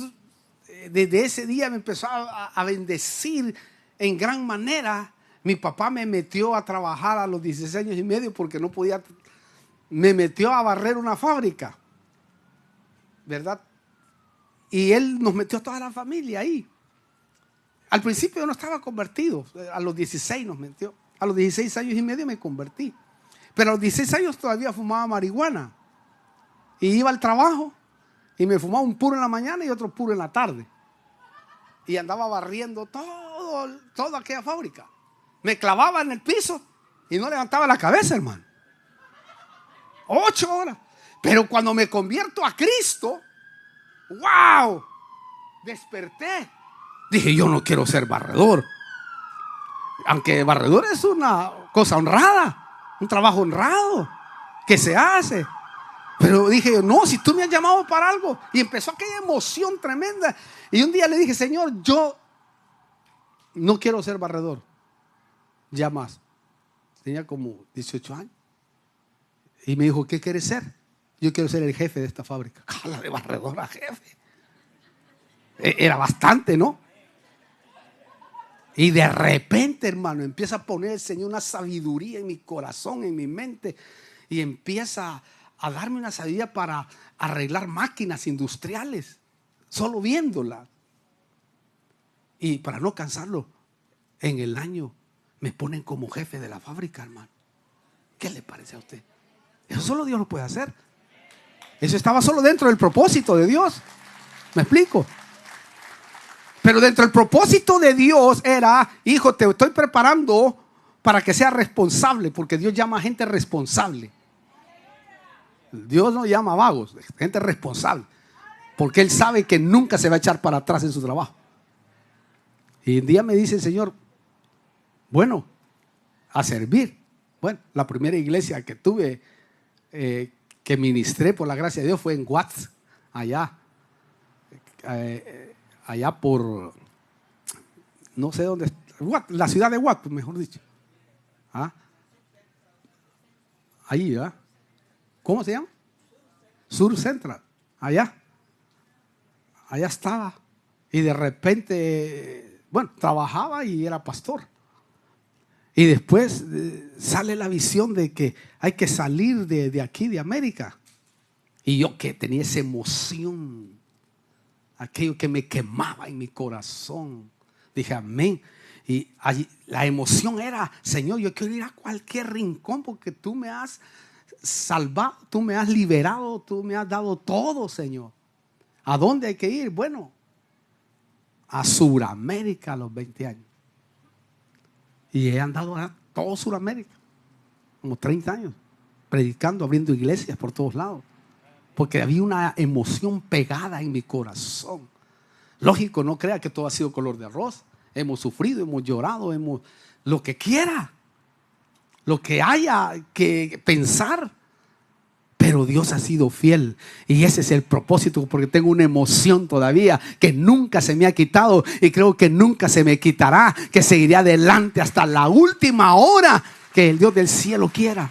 desde ese día me empezó a bendecir en gran manera. Mi papá me metió a trabajar a los 16 años y medio porque no podía. Me metió a barrer una fábrica, ¿verdad? Y él nos metió a toda la familia ahí. Al principio yo no estaba convertido. A los 16 nos metió. A los 16 años y medio me convertí. Pero a los 16 años todavía fumaba marihuana. Y iba al trabajo y me fumaba un puro en la mañana y otro puro en la tarde. Y andaba barriendo toda aquella fábrica. Me clavaba en el piso y no levantaba la cabeza, hermano. 8 horas. Pero cuando me convierto a Cristo, ¡wow! Desperté. Dije, yo no quiero ser barredor. Aunque barredor es una cosa honrada, un trabajo honrado que se hace. Pero dije, no, si tú me has llamado para algo. Y empezó aquella emoción tremenda. Y un día le dije, Señor, yo no quiero ser barredor. Ya más. Tenía como 18 años. Y me dijo, ¿qué quieres ser? Yo quiero ser el jefe de esta fábrica. Jala de barredor a jefe. Era bastante, ¿no? Y de repente, hermano, empieza a poner el Señor una sabiduría en mi corazón, en mi mente. Y empieza a darme una sabiduría para arreglar máquinas industriales, solo viéndola. Y para no cansarlo, en el año me ponen como jefe de la fábrica, hermano. ¿Qué le parece a usted? Eso solo Dios lo puede hacer. Eso estaba solo dentro del propósito de Dios. ¿Me explico? Pero dentro del propósito de Dios era, hijo, te estoy preparando para que seas responsable, porque Dios llama a gente responsable. Dios no llama a vagos, gente responsable, porque Él sabe que nunca se va a echar para atrás en su trabajo. Y un día me dice el Señor, bueno, a servir. Bueno, la primera iglesia que tuve, que ministré por la gracia de Dios, fue en Watts, allá por, no sé dónde, la ciudad de Watts, mejor dicho. Ahí, ¿verdad? ¿Cómo se llama? Sur Central, allá estaba. Y de repente, bueno, trabajaba y era pastor. Y después sale la visión de que hay que salir de aquí, de América. Y yo que tenía esa emoción, aquello que me quemaba en mi corazón, dije amén. Y allí, la emoción era, Señor, yo quiero ir a cualquier rincón porque tú me has salvado, tú me has liberado, tú me has dado todo, Señor. ¿A dónde hay que ir? Bueno, a Sudamérica a los 20 años. Y he andado a todo Sudamérica, como 30 años, predicando, abriendo iglesias por todos lados. Porque había una emoción pegada en mi corazón. Lógico, no crea que todo ha sido color de arroz. Hemos sufrido, hemos llorado, hemos lo que quiera, lo que haya que pensar. Pero Dios ha sido fiel y ese es el propósito, porque tengo una emoción todavía que nunca se me ha quitado y creo que nunca se me quitará, que seguiré adelante hasta la última hora que el Dios del cielo quiera.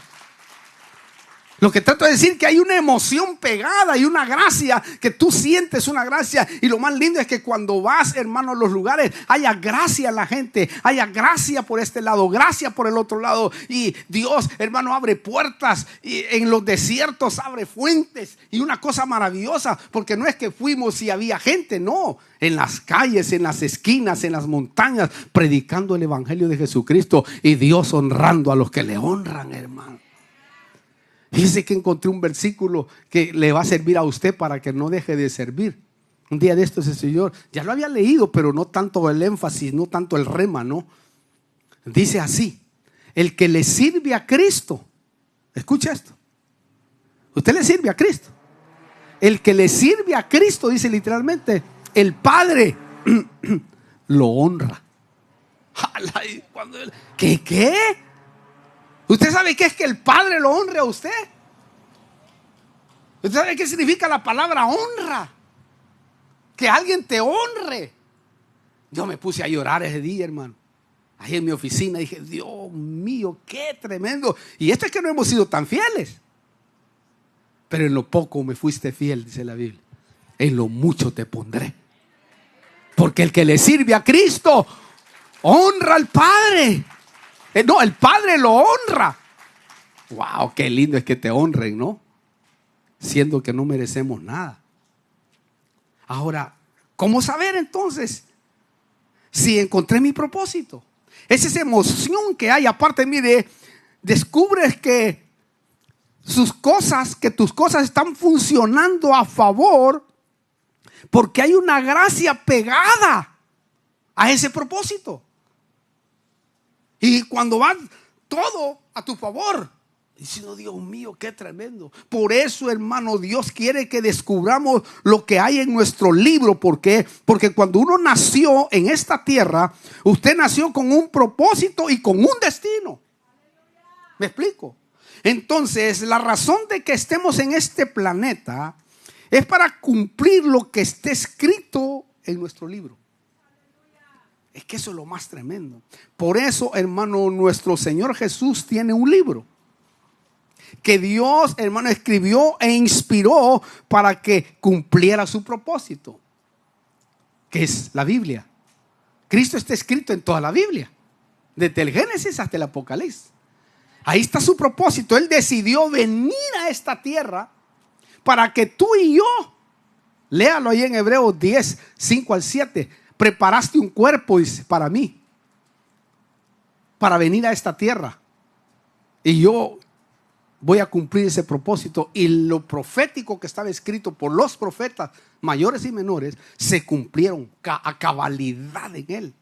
Lo que trato de decir es que hay una emoción pegada y una gracia, que tú sientes una gracia. Y lo más lindo es que cuando vas, hermano, a los lugares, haya gracia en la gente, haya gracia por este lado, gracia por el otro lado. Y Dios, hermano, abre puertas, y en los desiertos abre fuentes. Y una cosa maravillosa, porque no es que fuimos y había gente, no. En las calles, en las esquinas, en las montañas, predicando el evangelio de Jesucristo. Y Dios honrando a los que le honran, hermano. Fíjese que encontré un versículo que le va a servir a usted para que no deje de servir. Un día de estos el Señor, ya lo había leído, pero no tanto el énfasis, no tanto el rema, ¿no? Dice así: el que le sirve a Cristo, escucha esto, usted le sirve a Cristo. El que le sirve a Cristo, dice literalmente, el Padre lo honra. ¿Qué? ¿Usted sabe qué es que el Padre lo honre a usted? ¿Usted sabe qué significa la palabra honra? Que alguien te honre. Yo me puse a llorar ese día, hermano. Ahí en mi oficina dije, Dios mío, qué tremendo. Y esto es que no hemos sido tan fieles. Pero en lo poco me fuiste fiel, dice la Biblia. En lo mucho te pondré. Porque el que le sirve a Cristo honra al Padre. No, el Padre lo honra. Wow, qué lindo es que te honren, ¿no? Siendo que no merecemos nada. Ahora, ¿cómo saber entonces si encontré mi propósito? Es esa emoción que hay aparte de mí de descubres que tus cosas están funcionando a favor porque hay una gracia pegada a ese propósito. Y cuando va todo a tu favor, diciendo, Dios mío, qué tremendo. Por eso, hermano, Dios quiere que descubramos lo que hay en nuestro libro. ¿Por qué? Porque cuando uno nació en esta tierra, usted nació con un propósito y con un destino. ¿Me explico? Entonces, la razón de que estemos en este planeta es para cumplir lo que esté escrito en nuestro libro. Es que eso es lo más tremendo. Por eso, hermano, nuestro Señor Jesús tiene un libro que Dios, hermano, escribió e inspiró para que cumpliera su propósito, que es la Biblia. Cristo está escrito en toda la Biblia, desde el Génesis hasta el Apocalipsis. Ahí está su propósito. Él decidió venir a esta tierra para que tú y yo, léalo ahí en Hebreos 10, 5 al 7, preparaste un cuerpo, dice, para mí, para venir a esta tierra. Y yo voy a cumplir ese propósito. Y lo profético que estaba escrito por los profetas mayores y menores se cumplieron a cabalidad en él.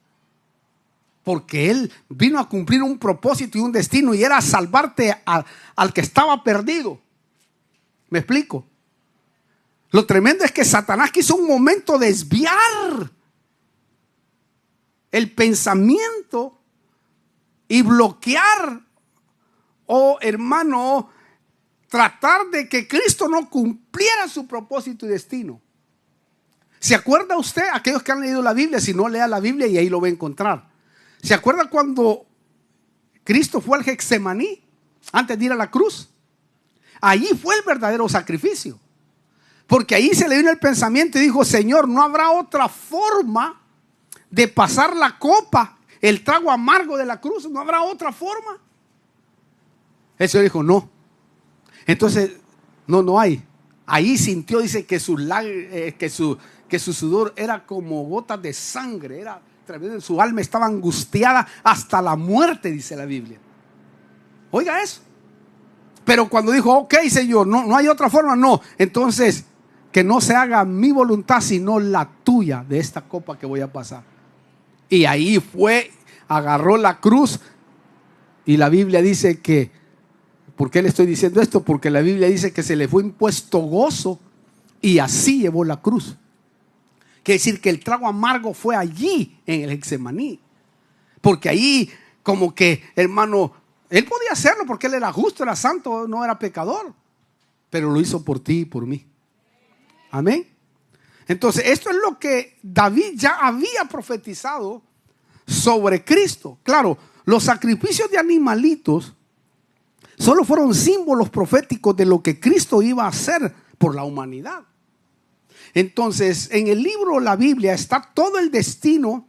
Porque él vino a cumplir un propósito y un destino, y era salvarte al que estaba perdido. ¿Me explico? Lo tremendo es que Satanás quiso un momento desviar el pensamiento y bloquear, hermano, tratar de que Cristo no cumpliera su propósito y destino. ¿Se acuerda usted? Aquellos que han leído la Biblia, si no, lea la Biblia y ahí lo va a encontrar. ¿Se acuerda cuando Cristo fue al Getsemaní antes de ir a la cruz? Allí fue el verdadero sacrificio. Porque ahí se le vino el pensamiento y dijo, Señor, ¿no habrá otra forma de pasar la copa, el trago amargo de la cruz? ¿No habrá otra forma? El Señor dijo, no. Entonces, no hay. Ahí sintió, dice, que su sudor era como gotas de sangre. Era tremendo. Su alma estaba angustiada hasta la muerte, dice la Biblia. Oiga eso. Pero cuando dijo, ok, Señor, no hay otra forma, no. Entonces, que no se haga mi voluntad, sino la tuya de esta copa que voy a pasar. Y ahí fue, agarró la cruz. Y la Biblia dice que, ¿por qué le estoy diciendo esto? Porque la Biblia dice que se le fue impuesto gozo y así llevó la cruz. Quiere decir que el trago amargo fue allí en el Getsemaní. Porque ahí como que, hermano, él podía hacerlo porque él era justo, era santo, no era pecador. Pero lo hizo por ti y por mí. Amén. Entonces, esto es lo que David ya había profetizado sobre Cristo. Claro, los sacrificios de animalitos solo fueron símbolos proféticos de lo que Cristo iba a hacer por la humanidad. Entonces, en el libro La Biblia está todo el destino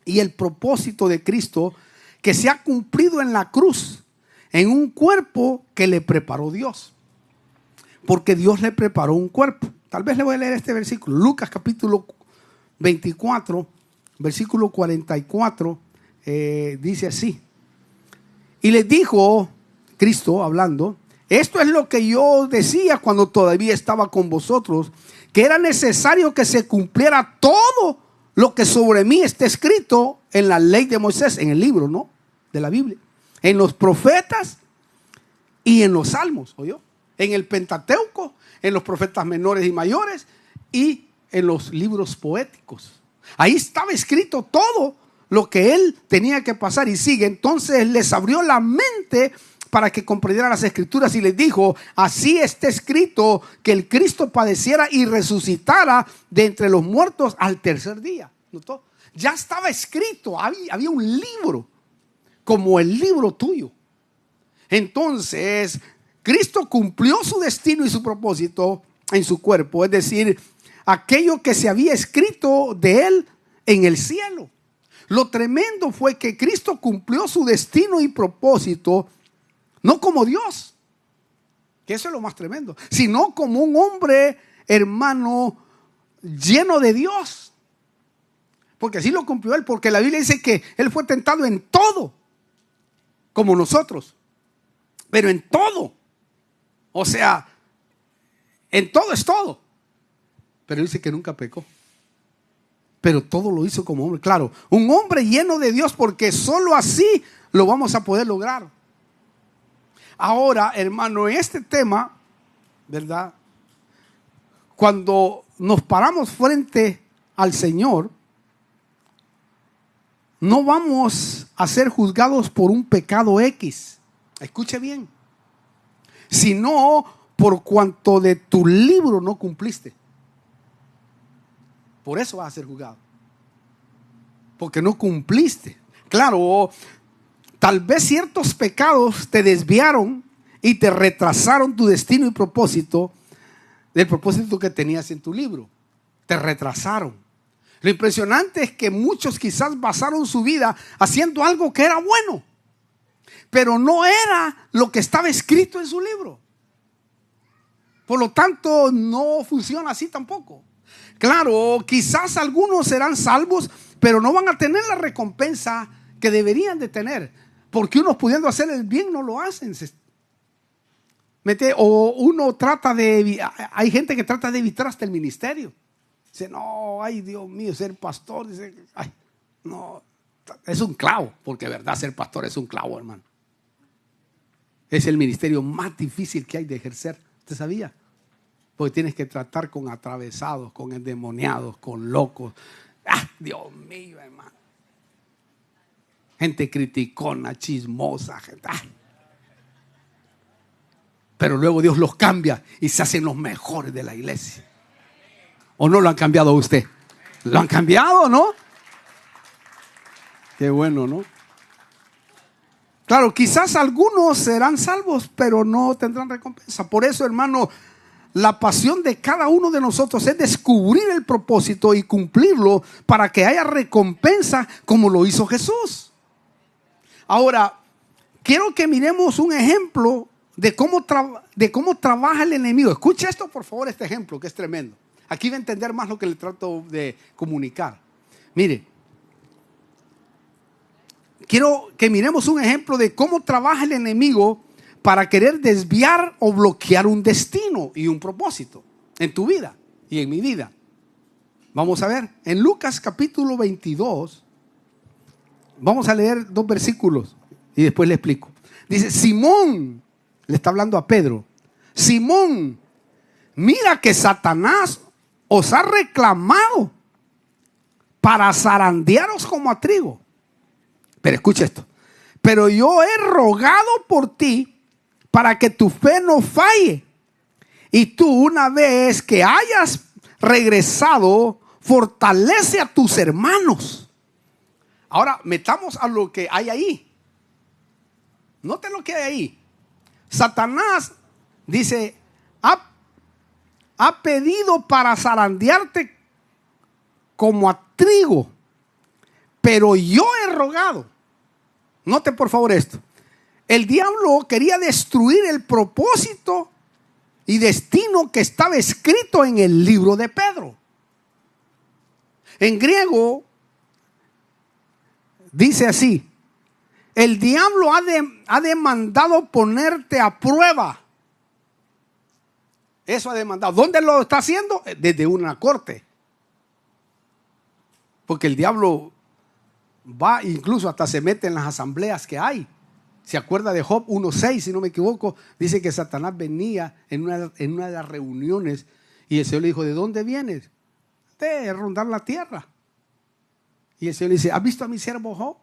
y el propósito de Cristo que se ha cumplido en la cruz, en un cuerpo que le preparó Dios. Porque Dios le preparó un cuerpo. Tal vez le voy a leer este versículo. Lucas capítulo 24, versículo 44, dice así. Y les dijo, Cristo hablando, esto es lo que yo decía cuando todavía estaba con vosotros, que era necesario que se cumpliera todo lo que sobre mí está escrito en la ley de Moisés, en el libro, ¿no?, de la Biblia, en los profetas y en los salmos, ¿oyó? En el Pentateuco, en los profetas menores y mayores y en los libros poéticos. Ahí estaba escrito todo lo que él tenía que pasar y sigue. Entonces les abrió la mente para que comprendieran las escrituras y les dijo, así está escrito que el Cristo padeciera y resucitara de entre los muertos al tercer día. ¿Notó? ya estaba escrito, había un libro, como el libro tuyo. Entonces, Cristo cumplió su destino y su propósito en su cuerpo, es decir, aquello que se había escrito de él en el cielo. Lo tremendo fue que Cristo cumplió su destino y propósito, no como Dios, que eso es lo más tremendo, sino como un hombre, hermano, lleno de Dios. Porque así lo cumplió él, porque la Biblia dice que él fue tentado en todo, como nosotros, pero en todo. O sea, en todo es todo. Pero dice que nunca pecó. Pero todo lo hizo como hombre. Claro, un hombre lleno de Dios, porque solo así lo vamos a poder lograr. Ahora, hermano, en este tema, ¿verdad? Cuando nos paramos frente al Señor, no vamos a ser juzgados por un pecado X. Escuche bien. Sino por cuanto de tu libro no cumpliste. Por eso vas a ser juzgado. Porque no cumpliste. Claro, tal vez ciertos pecados te desviaron y te retrasaron tu destino y propósito, del propósito que tenías en tu libro. Te retrasaron. Lo impresionante es que muchos quizás basaron su vida haciendo algo que era bueno, pero no era lo que estaba escrito en su libro. Por lo tanto, no funciona así tampoco. Claro, quizás algunos serán salvos, pero no van a tener la recompensa que deberían de tener, porque unos pudiendo hacer el bien no lo hacen. O uno trata de, hay gente que trata de evitar hasta el ministerio. Dice, no, ay Dios mío, ser pastor, dice, ay, no, es un clavo, porque verdad ser pastor es un clavo, hermano. Es el ministerio más difícil que hay de ejercer. ¿Usted sabía? Porque tienes que tratar con atravesados, con endemoniados, con locos. ¡Ah, Dios mío, hermano! Gente criticona, chismosa, gente. ¡Ah! Pero luego Dios los cambia y se hacen los mejores de la iglesia. ¿O no lo han cambiado a usted? ¿Lo han cambiado, no? Qué bueno, ¿no? Claro, quizás algunos serán salvos, pero no tendrán recompensa. Por eso, hermano, la pasión de cada uno de nosotros es descubrir el propósito y cumplirlo para que haya recompensa como lo hizo Jesús. Ahora, quiero que miremos un ejemplo de cómo trabaja el enemigo. Escuche esto, por favor, este ejemplo que es tremendo. Aquí va a entender más lo que le trato de comunicar. Mire, quiero que miremos un ejemplo de cómo trabaja el enemigo para querer desviar o bloquear un destino y un propósito en tu vida y en mi vida. Vamos a ver, en Lucas capítulo 22, vamos a leer 2 versículos y después le explico. Dice, Simón, le está hablando a Pedro, Simón, mira que Satanás os ha reclamado para zarandearos como a trigo. Pero escucha esto. Pero yo he rogado por ti para que tu fe no falle. Y tú, una vez que hayas regresado, fortalece a tus hermanos. Ahora metamos a lo que hay ahí. Note lo que hay ahí. Satanás dice, ha pedido para zarandearte como a trigo, pero yo he rogado. Note por favor esto. El diablo quería destruir el propósito y destino que estaba escrito en el libro de Pedro. En griego dice así: el diablo ha demandado ponerte a prueba. Eso ha demandado. ¿Dónde lo está haciendo? Desde una corte. Porque el diablo va, incluso hasta se mete en las asambleas que hay. ¿Se acuerda de Job 1:6? Si no me equivoco, dice que Satanás venía en una de las reuniones y el Señor le dijo, ¿de dónde vienes? De rondar la tierra. Y el Señor le dice, ¿has visto a mi siervo Job?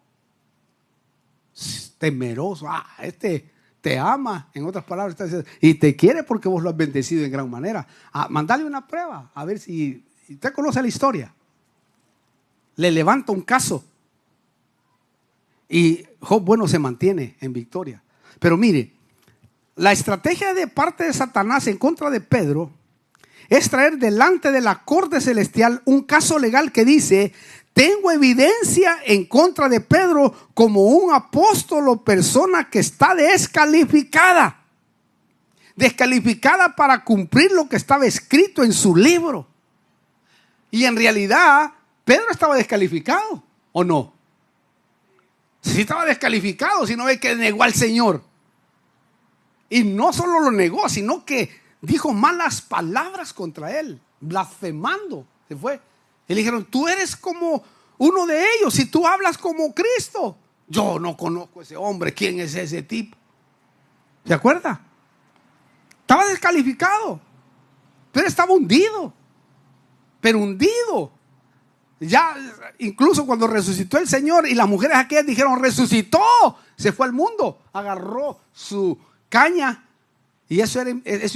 Temeroso. Este te ama, en otras palabras, y te quiere porque vos lo has bendecido en gran manera. Mandale una prueba, a ver si usted conoce la historia. le levanta un caso. Y Job, bueno, se mantiene en victoria. Pero mire, la estrategia de parte de Satanás en contra de Pedro es traer delante de la corte celestial un caso legal que dice: tengo evidencia en contra de Pedro como un apóstol o persona que está descalificada. Descalificada para cumplir lo que estaba escrito en su libro. Y en realidad, Pedro estaba descalificado, ¿o no? Sí estaba descalificado, sino ve que negó al Señor. Y no solo lo negó, sino que dijo malas palabras contra él, blasfemando. Se fue. Y le dijeron: tú eres como uno de ellos, si tú hablas como Cristo. Yo no conozco a ese hombre, ¿quién es ese tipo? ¿Se acuerda? Estaba descalificado, pero estaba hundido. Pero hundido. Ya incluso cuando resucitó el Señor y las mujeres aquellas dijeron: resucitó, se fue al mundo, agarró su caña. Y eso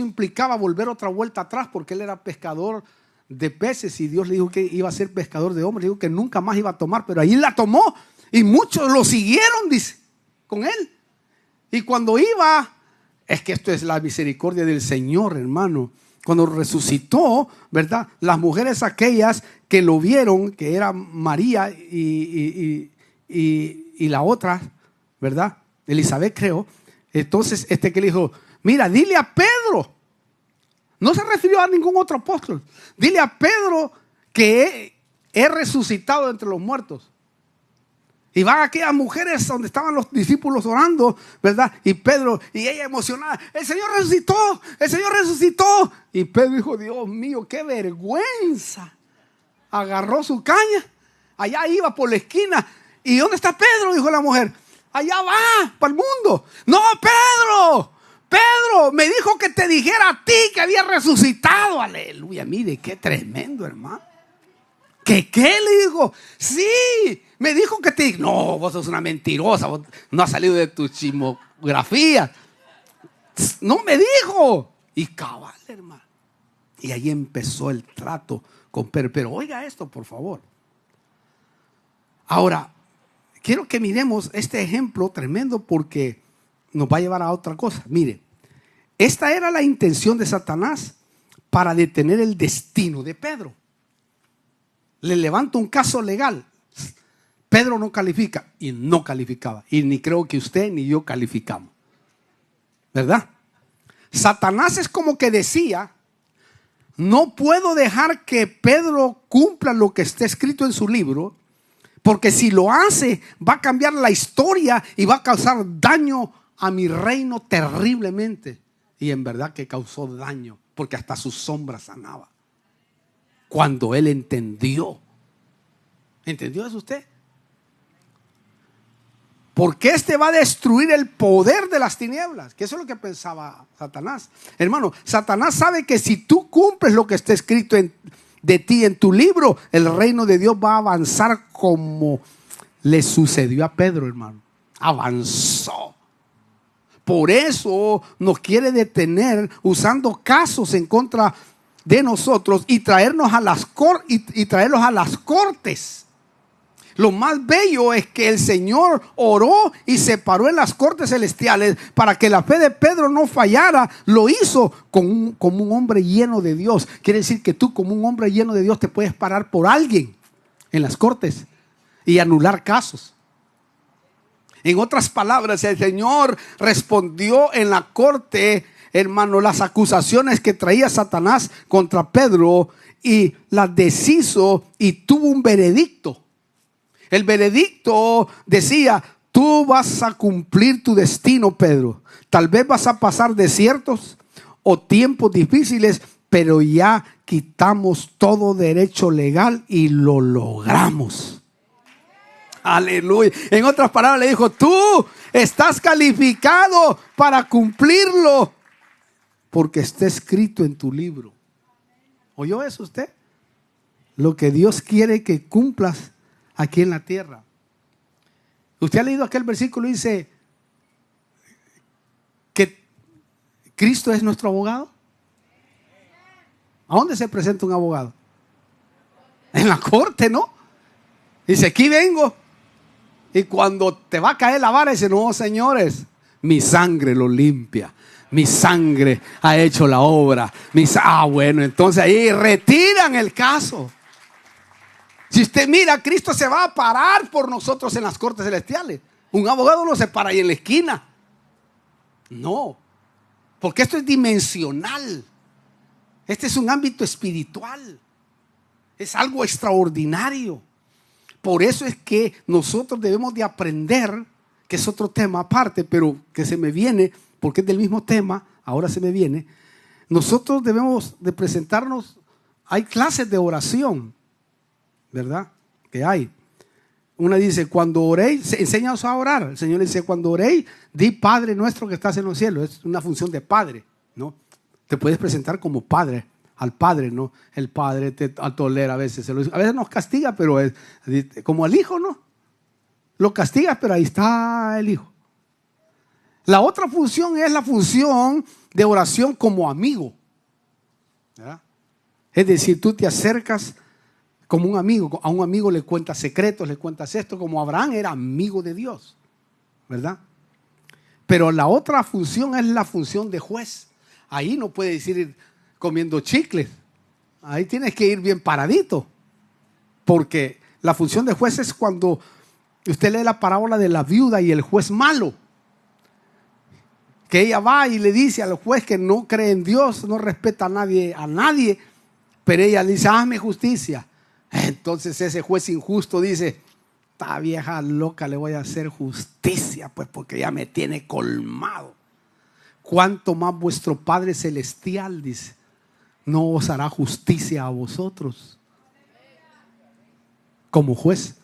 implicaba volver otra vuelta atrás, porque él era pescador de peces y Dios le dijo que iba a ser pescador de hombres. Le dijo que nunca más iba a tomar, pero ahí la tomó y muchos lo siguieron, dice, con él. Y cuando iba, es que esto es la misericordia del Señor, hermano. Cuando resucitó, ¿verdad? Las mujeres aquellas que lo vieron, que eran María y la otra, ¿verdad? Elizabeth, creo. Entonces, que le dijo: mira, dile a Pedro. No se refirió a ningún otro apóstol. Dile a Pedro que he resucitado entre los muertos. Y van aquellas mujeres donde estaban los discípulos orando, ¿verdad? Y Pedro, y ella emocionada: el Señor resucitó, el Señor resucitó. Y Pedro dijo: Dios mío, qué vergüenza. Agarró su caña, allá iba por la esquina. ¿Y dónde está Pedro?, dijo la mujer. Allá va, para el mundo. No, Pedro, me dijo que te dijera a ti que había resucitado. Aleluya, mire, qué tremendo, hermano. ¿Qué le dijo? Sí, me dijo que te... No, vos sos una mentirosa, vos no has salido de tu chismografía. No me dijo. Y cabal, hermano. Y ahí empezó el trato con Pedro. Pero oiga esto, por favor. Ahora, quiero que miremos este ejemplo tremendo, porque nos va a llevar a otra cosa. Mire, esta era la intención de Satanás para detener el destino de Pedro. Le levanta un caso legal. Pedro no califica, y no calificaba. Y ni creo que usted ni yo calificamos, ¿verdad? Satanás es como que decía: no puedo dejar que Pedro cumpla lo que está escrito en su libro, porque si lo hace va a cambiar la historia y va a causar daño a mi reino terriblemente. Y en verdad que causó daño, porque hasta su sombra sanaba. Cuando él entendió. ¿Entendió eso usted? Porque este va a destruir el poder de las tinieblas. Que eso es lo que pensaba Satanás. Hermano, Satanás sabe que si tú cumples lo que está escrito de ti en tu libro, el reino de Dios va a avanzar como le sucedió a Pedro, hermano. Avanzó. Por eso nos quiere detener usando casos en contra de nosotros y traernos a traerlos a las cortes. Lo más bello es que el Señor oró y se paró en las cortes celestiales para que la fe de Pedro no fallara. Lo hizo como un hombre lleno de Dios. Quiere decir que tú, como un hombre lleno de Dios, te puedes parar por alguien en las cortes y anular casos. En otras palabras, el Señor respondió en la corte, hermano, las acusaciones que traía Satanás contra Pedro, y las deshizo y tuvo un veredicto. El veredicto decía: tú vas a cumplir tu destino, Pedro. Tal vez vas a pasar desiertos o tiempos difíciles, pero ya quitamos todo derecho legal y lo logramos. Aleluya. En otras palabras le dijo: tú estás calificado para cumplirlo, porque está escrito en tu libro. ¿Oyó eso usted? Lo que Dios quiere que cumplas aquí en la tierra. Usted ha leído aquel versículo, dice que Cristo es nuestro abogado. ¿A dónde se presenta un abogado? En la corte, ¿no? Dice, aquí vengo. Y cuando te va a caer la vara, dice, no, señores, mi sangre lo limpia. Mi sangre ha hecho la obra. Bueno, entonces ahí retiran el caso. Si usted mira, Cristo se va a parar por nosotros en las cortes celestiales. Un abogado no se para ahí en la esquina. No, porque esto es dimensional. Este es un ámbito espiritual. Es algo extraordinario. Por eso es que nosotros debemos de aprender, que es otro tema aparte, pero que se me viene, porque es del mismo tema, ahora se me viene. Nosotros debemos de presentarnos, hay clases de oración, ¿verdad? Que hay. Una dice, cuando oréis, enséñaos a orar. El Señor dice, cuando oréis, di Padre nuestro que estás en los cielos. Es una función de padre, ¿no? Te puedes presentar como padre, al Padre, ¿no? El Padre te tolera a veces. A veces nos castiga, pero es como al Hijo, ¿no? Lo castigas, pero ahí está el Hijo. La otra función es la función de oración como amigo, ¿verdad? Es decir, tú te acercas como un amigo. A un amigo le cuentas secretos, le cuentas esto, como Abraham era amigo de Dios, ¿verdad? Pero la otra función es la función de juez. Ahí no puedes ir comiendo chicles. Ahí tienes que ir bien paradito. Porque la función de juez es cuando usted lee la parábola de la viuda y el juez malo. Que ella va y le dice al juez que no cree en Dios, no respeta a nadie, pero ella le dice, hazme justicia. Entonces ese juez injusto dice, esta vieja loca le voy a hacer justicia, pues porque ya me tiene colmado. Cuánto más vuestro Padre Celestial, dice, no os hará justicia a vosotros como juez.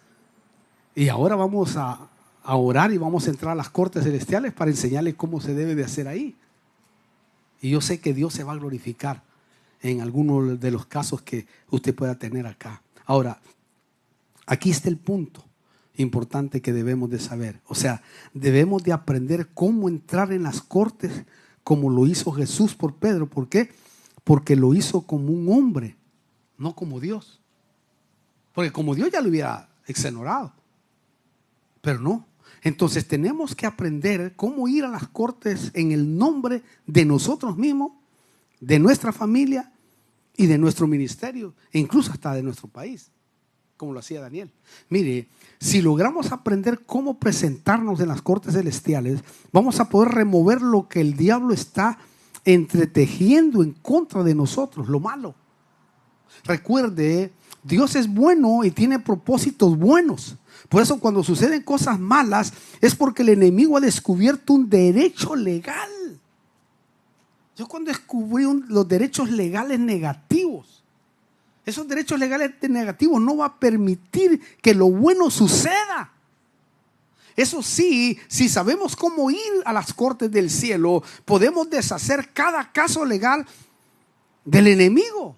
Y ahora vamos a orar y vamos a entrar a las cortes celestiales para enseñarles cómo se debe de hacer ahí. Y yo sé que Dios se va a glorificar en alguno de los casos que usted pueda tener acá. Ahora, aquí está el punto importante que debemos de saber. O sea, debemos de aprender cómo entrar en las cortes como lo hizo Jesús por Pedro. ¿Por qué? Porque lo hizo como un hombre, no como Dios. Porque como Dios ya lo hubiera exonerado. Pero no. Entonces tenemos que aprender cómo ir a las cortes en el nombre de nosotros mismos, de nuestra familia y de nuestro ministerio, e incluso hasta de nuestro país, como lo hacía Daniel. Mire, si logramos aprender cómo presentarnos en las cortes celestiales, vamos a poder remover lo que el diablo está entretejiendo en contra de nosotros, lo malo. Recuerde, Dios es bueno y tiene propósitos buenos. Por eso cuando suceden cosas malas es porque el enemigo ha descubierto un derecho legal. Yo cuando descubrí los derechos legales negativos, esos derechos legales negativos no va a permitir que lo bueno suceda. Eso sí, si sabemos cómo ir a las cortes del cielo, podemos deshacer cada caso legal del enemigo.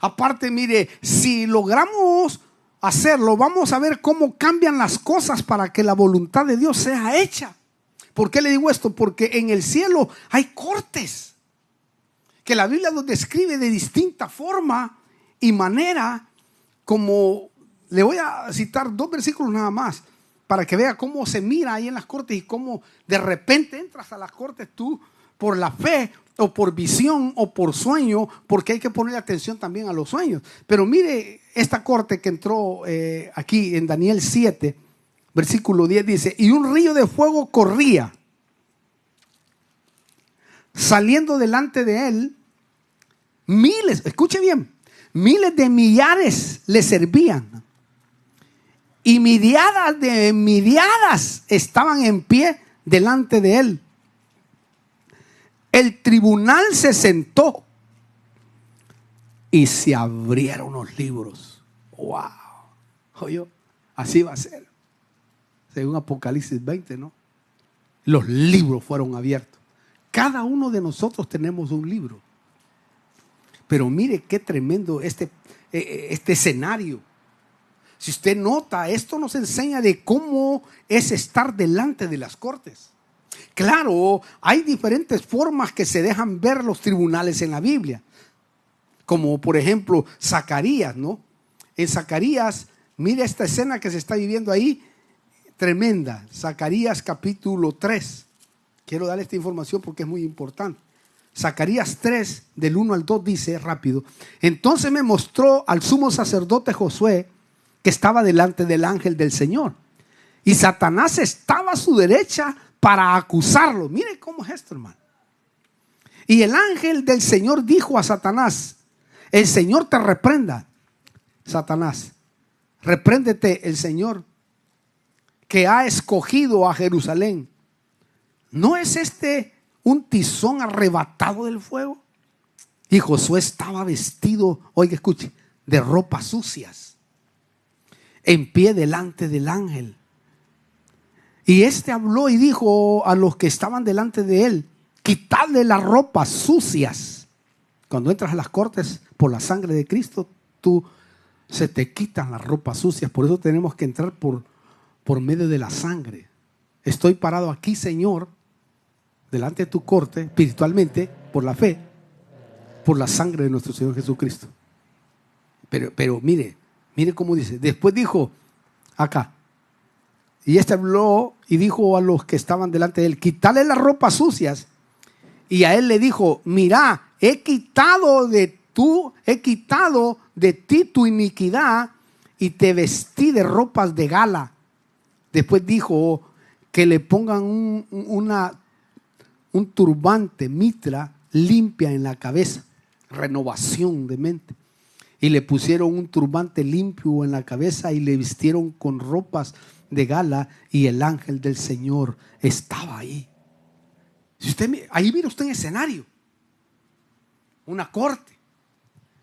Aparte, mire, si logramos hacerlo, vamos a ver cómo cambian las cosas para que la voluntad de Dios sea hecha. ¿Por qué le digo esto? Porque en el cielo hay cortes que la Biblia nos describe de distinta forma y manera, como le voy a citar 2 versículos nada más para que vea cómo se mira ahí en las cortes y cómo de repente entras a las cortes tú por la fe o por visión o por sueño, porque hay que poner atención también a los sueños. Pero mire esta corte que entró aquí en Daniel 7, versículo 10 dice, y un río de fuego corría, saliendo delante de él, miles, escuche bien, miles de millares le servían, y miriadas de miriadas estaban en pie delante de él. El tribunal se sentó y se abrieron los libros. ¡Wow! Oye, así va a ser. Según Apocalipsis 20, ¿no? Los libros fueron abiertos. Cada uno de nosotros tenemos un libro. Pero mire qué tremendo este escenario. Si usted nota, esto nos enseña de cómo es estar delante de las cortes. Claro, hay diferentes formas que se dejan ver los tribunales en la Biblia. Como por ejemplo Zacarías, ¿no? En Zacarías Mira esta escena que se está viviendo ahí, tremenda. Zacarías capítulo 3. Quiero darle esta información porque es muy importante. Zacarías 3, del 1 al 2 dice, rápido: entonces me mostró al sumo sacerdote Josué, que estaba delante del ángel del Señor. Y Satanás estaba a su derecha para acusarlo. Mire cómo es esto, hermano. Y el ángel del Señor dijo a Satanás: el Señor te reprenda, Satanás. Repréndete el Señor, que ha escogido a Jerusalén. ¿No es este un tizón arrebatado del fuego? Y Josué estaba vestido, oiga, escuche, de ropas sucias, en pie delante del ángel. Y este habló y dijo a los que estaban delante de él: quitadle las ropas sucias. Cuando entras a las cortes por la sangre de Cristo, se te quitan las ropas sucias. Por eso tenemos que entrar por medio de la sangre. Estoy parado aquí, Señor, delante de tu corte, espiritualmente, por la fe, por la sangre de nuestro Señor Jesucristo. Pero mire cómo dice. Después dijo acá, y este habló y dijo a los que estaban delante de él: quítale las ropas sucias. Y a él le dijo: mira, he quitado de ti tu iniquidad y te vestí de ropas de gala. Después dijo que le pongan un turbante, mitra limpia en la cabeza, renovación de mente. Y le pusieron un turbante limpio en la cabeza y le vistieron con ropas de gala, y el ángel del Señor estaba ahí. Ahí mira usted un escenario, una corte,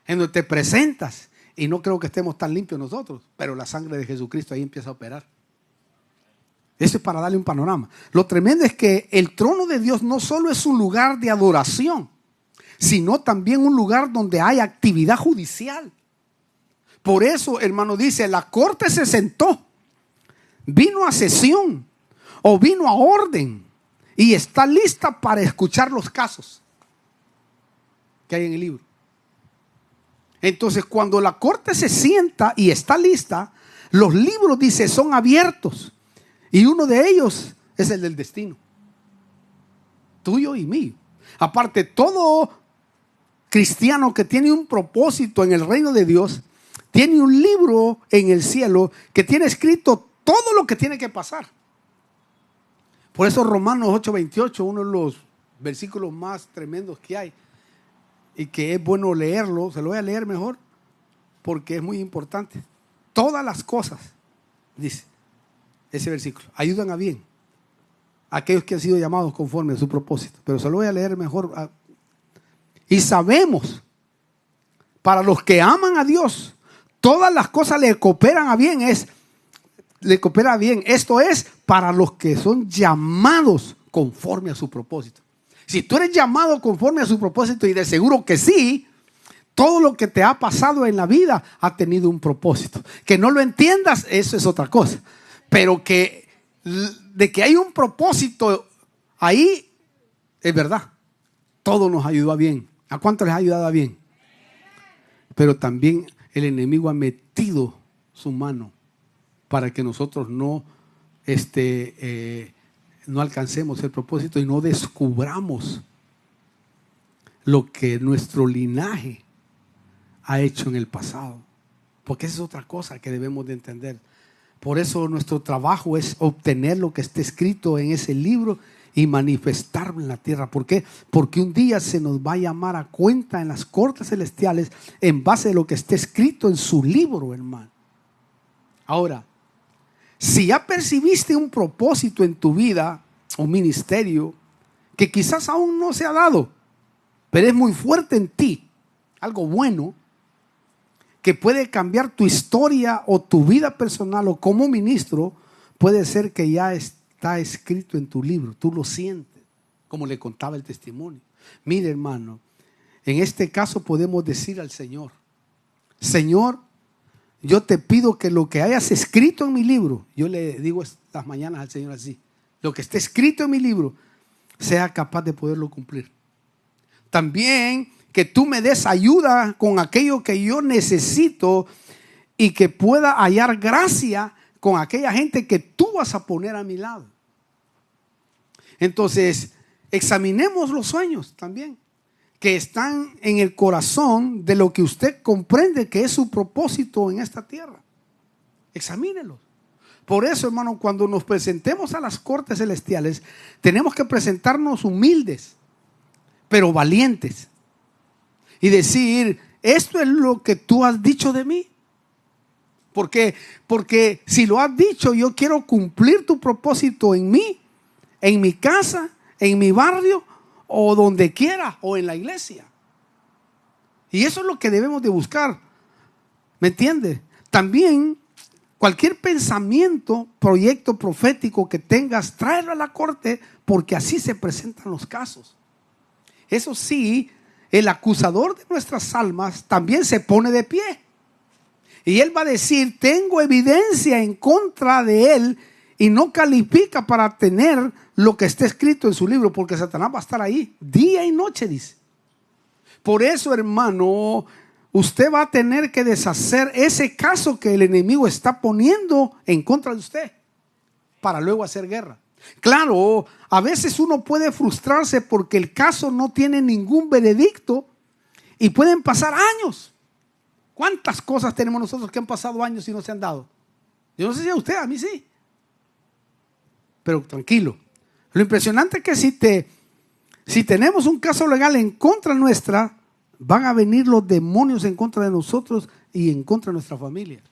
en donde te presentas, y no creo que estemos tan limpios nosotros, pero la sangre de Jesucristo ahí empieza a operar. Eso es para darle un panorama. Lo tremendo es que el trono de Dios no solo es un lugar de adoración, sino también un lugar donde hay actividad judicial. Por eso, hermano, dice: la corte se sentó, vino a sesión o vino a orden y está lista para escuchar los casos que hay en el libro. Entonces, cuando la corte se sienta y está lista, los libros, dice, son abiertos. Y uno de ellos es el del destino, tuyo y mío. Aparte, todo cristiano que tiene un propósito en el reino de Dios tiene un libro en el cielo que tiene escrito todo lo que tiene que pasar. Por eso Romanos 8:28, uno de los versículos más tremendos que hay, y que es bueno leerlo. Se lo voy a leer mejor porque es muy importante. Todas las cosas, dice ese versículo, ayudan a bien a aquellos que han sido llamados conforme a su propósito. Pero se lo voy a leer mejor. Y sabemos, para los que aman a Dios, todas las cosas le cooperan a bien. Le coopera bien. Esto es para los que son llamados conforme a su propósito. Si tú eres llamado conforme a su propósito, y de seguro que sí, todo lo que te ha pasado en la vida ha tenido un propósito. Que no lo entiendas, eso es otra cosa. Pero de que hay un propósito ahí, es verdad. Todo nos ayudó a bien. ¿A cuánto les ha ayudado a bien? Pero también el enemigo ha metido su mano para que nosotros no alcancemos el propósito y no descubramos lo que nuestro linaje ha hecho en el pasado. Porque esa es otra cosa que debemos de entender. Por eso nuestro trabajo es obtener lo que esté escrito en ese libro y manifestarlo en la tierra. ¿Por qué? Porque un día se nos va a llamar a cuenta en las cortes celestiales en base a lo que esté escrito en su libro, hermano. Ahora, si ya percibiste un propósito en tu vida, un ministerio que quizás aún no se ha dado, pero es muy fuerte en ti, algo bueno que puede cambiar tu historia o tu vida personal o como ministro, puede ser que ya está escrito en tu libro. Tú lo sientes, como le contaba el testimonio. Mire, hermano, en este caso podemos decir al Señor: Señor, yo te pido que lo que hayas escrito en mi libro, yo le digo estas mañanas al Señor así, lo que esté escrito en mi libro, sea capaz de poderlo cumplir. También que tú me des ayuda con aquello que yo necesito y que pueda hallar gracia con aquella gente que tú vas a poner a mi lado. Entonces, examinemos los sueños también, que están en el corazón de lo que usted comprende que es su propósito en esta tierra. Examínelos. Por eso, hermano, cuando nos presentemos a las cortes celestiales, tenemos que presentarnos humildes, pero valientes. Y decir, esto es lo que tú has dicho de mí. ¿Por qué? Porque si lo has dicho, yo quiero cumplir tu propósito en mí, en mi casa, en mi barrio, o donde quiera, o en la iglesia. Y eso es lo que debemos de buscar. ¿Me entiendes? También cualquier pensamiento, proyecto profético que tengas, tráelo a la corte, porque así se presentan los casos. Eso sí, el acusador de nuestras almas también se pone de pie. Y él va a decir, tengo evidencia en contra de él, y no califica para tener lo que está escrito en su libro, porque Satanás va a estar ahí día y noche, dice. Por eso, hermano, usted va a tener que deshacer ese caso que el enemigo está poniendo en contra de usted, para luego hacer guerra. Claro, a veces uno puede frustrarse porque el caso no tiene ningún veredicto y pueden pasar años. ¿Cuántas cosas tenemos nosotros que han pasado años y no se han dado? Yo no sé si a usted, a mí sí. Pero tranquilo. Lo impresionante es que si tenemos un caso legal en contra nuestra, van a venir los demonios en contra de nosotros y en contra de nuestra familia.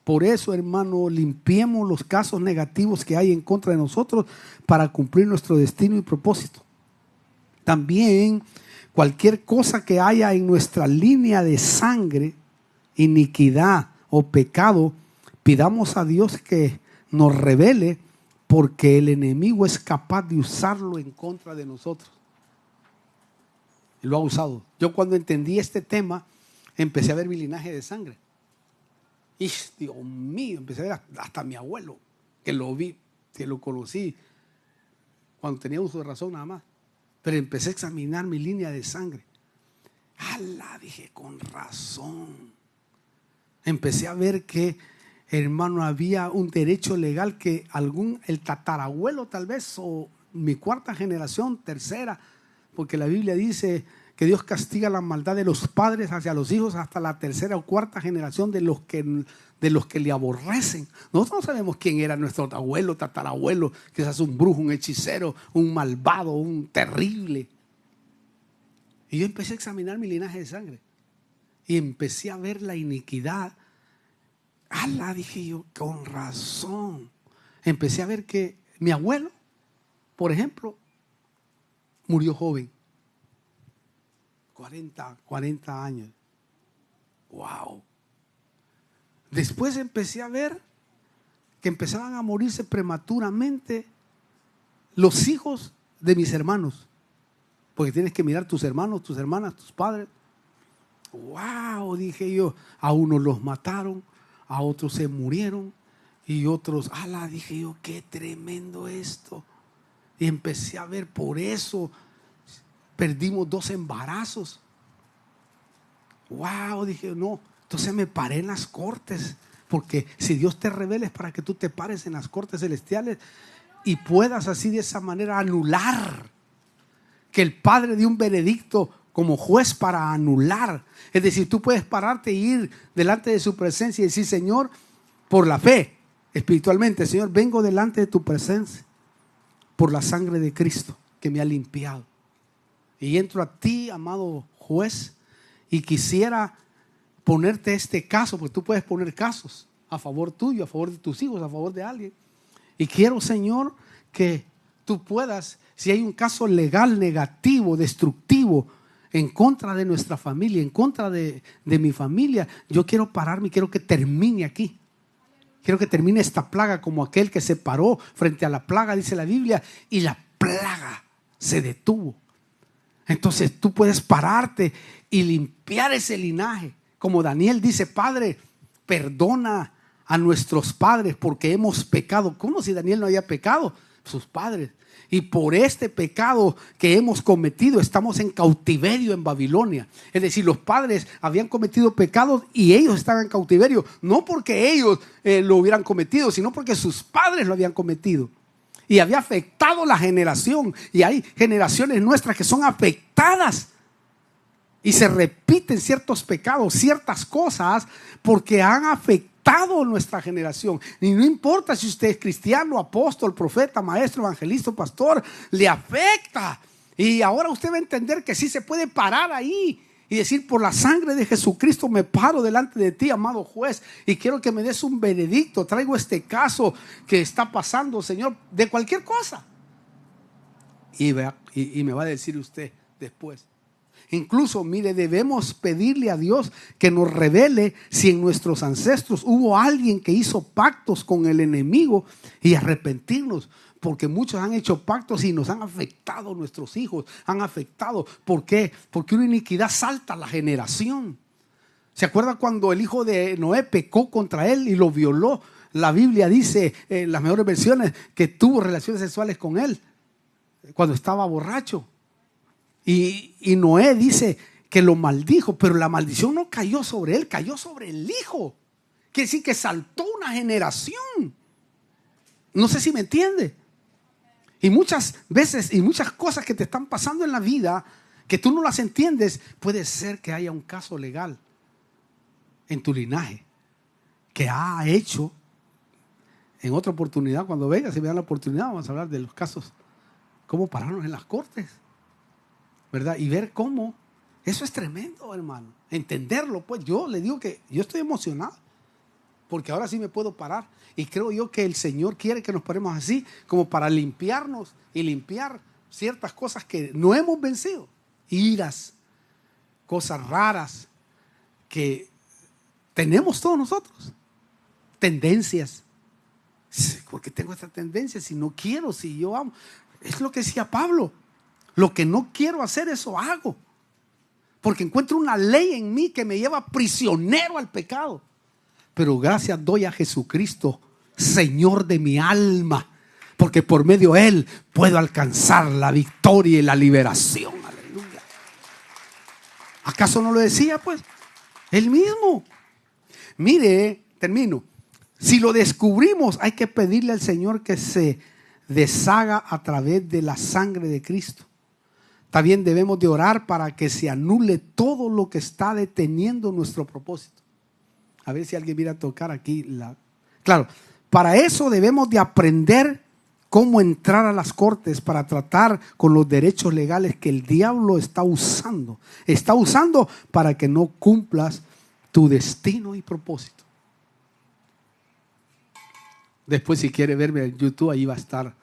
Por eso, hermano, limpiemos los casos negativos que hay en contra de nosotros para cumplir nuestro destino y propósito. También cualquier cosa que haya en nuestra línea de sangre, iniquidad o pecado, pidamos a Dios que nos revele, porque el enemigo es capaz de usarlo en contra de nosotros. Y lo ha usado. Yo cuando entendí este tema, empecé a ver mi linaje de sangre. Y Dios mío, empecé a ver hasta mi abuelo, que lo vi, que lo conocí cuando tenía uso de razón nada más. Pero empecé a examinar mi línea de sangre. ¡Hala! Dije, con razón. Empecé a ver que, hermano, había un derecho legal que el tatarabuelo tal vez, o mi cuarta generación, tercera, porque la Biblia dice que Dios castiga la maldad de los padres hacia los hijos hasta la tercera o cuarta generación de los que le aborrecen. Nosotros no sabemos quién era nuestro abuelo, tatarabuelo, quizás un brujo, un hechicero, un malvado, un terrible. Y yo empecé a examinar mi linaje de sangre y empecé a ver la iniquidad. ¡Hala! Dije yo, con razón. Empecé a ver que mi abuelo, por ejemplo, murió joven. 40 años. ¡Wow! Después empecé a ver que empezaban a morirse prematuramente los hijos de mis hermanos. Porque tienes que mirar tus hermanos, tus hermanas, tus padres. ¡Wow! Dije yo, a unos los mataron, a otros se murieron y otros, ¡ala! Dije yo, qué tremendo esto. Y empecé a ver, por eso perdimos 2 embarazos. ¡Wow! Dije, no. Entonces me paré en las cortes, porque si Dios te revela es para que tú te pares en las cortes celestiales y puedas así de esa manera anular, que el Padre dio un veredicto como juez para anular. Es decir, tú puedes pararte e ir delante de su presencia y decir, Señor, por la fe, espiritualmente, Señor, vengo delante de tu presencia por la sangre de Cristo que me ha limpiado. Y entro a ti, amado juez, y quisiera ponerte este caso, porque tú puedes poner casos a favor tuyo, a favor de tus hijos, a favor de alguien. Y quiero, Señor, que tú puedas, si hay un caso legal, negativo, destructivo, en contra de nuestra familia, en contra de mi familia, yo quiero pararme y quiero que termine aquí. Quiero que termine esta plaga como aquel que se paró frente a la plaga, dice la Biblia, y la plaga se detuvo. Entonces tú puedes pararte y limpiar ese linaje. Como Daniel dice, Padre, perdona a nuestros padres porque hemos pecado. ¿Cómo si Daniel no había pecado? sus padres. Y por este pecado que hemos cometido estamos en cautiverio en Babilonia. Es decir, los padres habían cometido pecados y ellos estaban en cautiverio. No porque ellos lo hubieran cometido, sino porque sus padres lo habían cometido. Y había afectado la generación. Y hay generaciones nuestras que son afectadas. Y se repiten ciertos pecados, ciertas cosas, porque han afectado nuestra generación. Y no importa si usted es cristiano, apóstol, profeta, maestro, evangelista, pastor, le afecta. Y ahora usted va a entender que sí se puede parar ahí y decir: por la sangre de Jesucristo me paro delante de ti, amado juez, y quiero que me des un veredicto. Traigo este caso que está pasando, Señor, de cualquier cosa. Y me va a decir usted después. Incluso, mire, debemos pedirle a Dios que nos revele si en nuestros ancestros hubo alguien que hizo pactos con el enemigo, y arrepentirnos, porque muchos han hecho pactos y nos han afectado, nuestros hijos han afectado. ¿Por qué? Porque una iniquidad salta a la generación. ¿Se acuerda cuando el hijo de Noé pecó contra él y lo violó? La Biblia dice, en las mejores versiones, que tuvo relaciones sexuales con él cuando estaba borracho. Y Noé dice que lo maldijo, pero la maldición no cayó sobre él, cayó sobre el hijo. Quiere decir que saltó una generación. No sé si me entiende. Y muchas veces y muchas cosas que te están pasando en la vida que tú no las entiendes, puede ser que haya un caso legal en tu linaje que ha hecho. En otra oportunidad, cuando venga, si me dan la oportunidad, vamos a hablar de los casos, cómo pararnos en las cortes, ¿verdad? Y ver cómo, eso es tremendo, hermano. Entenderlo, pues yo le digo que yo estoy emocionado, porque ahora sí me puedo parar. Y creo yo que el Señor quiere que nos paremos así, como para limpiarnos y limpiar ciertas cosas que no hemos vencido. Iras, cosas raras que tenemos todos nosotros. Tendencias. Porque tengo esta tendencia, si no quiero, si yo amo. Es lo que decía Pablo. Lo que no quiero hacer, eso hago. Porque encuentro una ley en mí que me lleva prisionero al pecado. Pero gracias doy a Jesucristo, Señor de mi alma, porque por medio de Él puedo alcanzar la victoria y la liberación. Aleluya. ¿Acaso no lo decía, pues? Él mismo. Mire, termino. Si lo descubrimos, hay que pedirle al Señor que se deshaga a través de la sangre de Cristo. También debemos de orar para que se anule todo lo que está deteniendo nuestro propósito. A ver si alguien viene a tocar aquí. Claro, para eso debemos de aprender cómo entrar a las cortes para tratar con los derechos legales que el diablo está usando. Está usando para que no cumplas tu destino y propósito. Después, si quiere verme en YouTube, ahí va a estar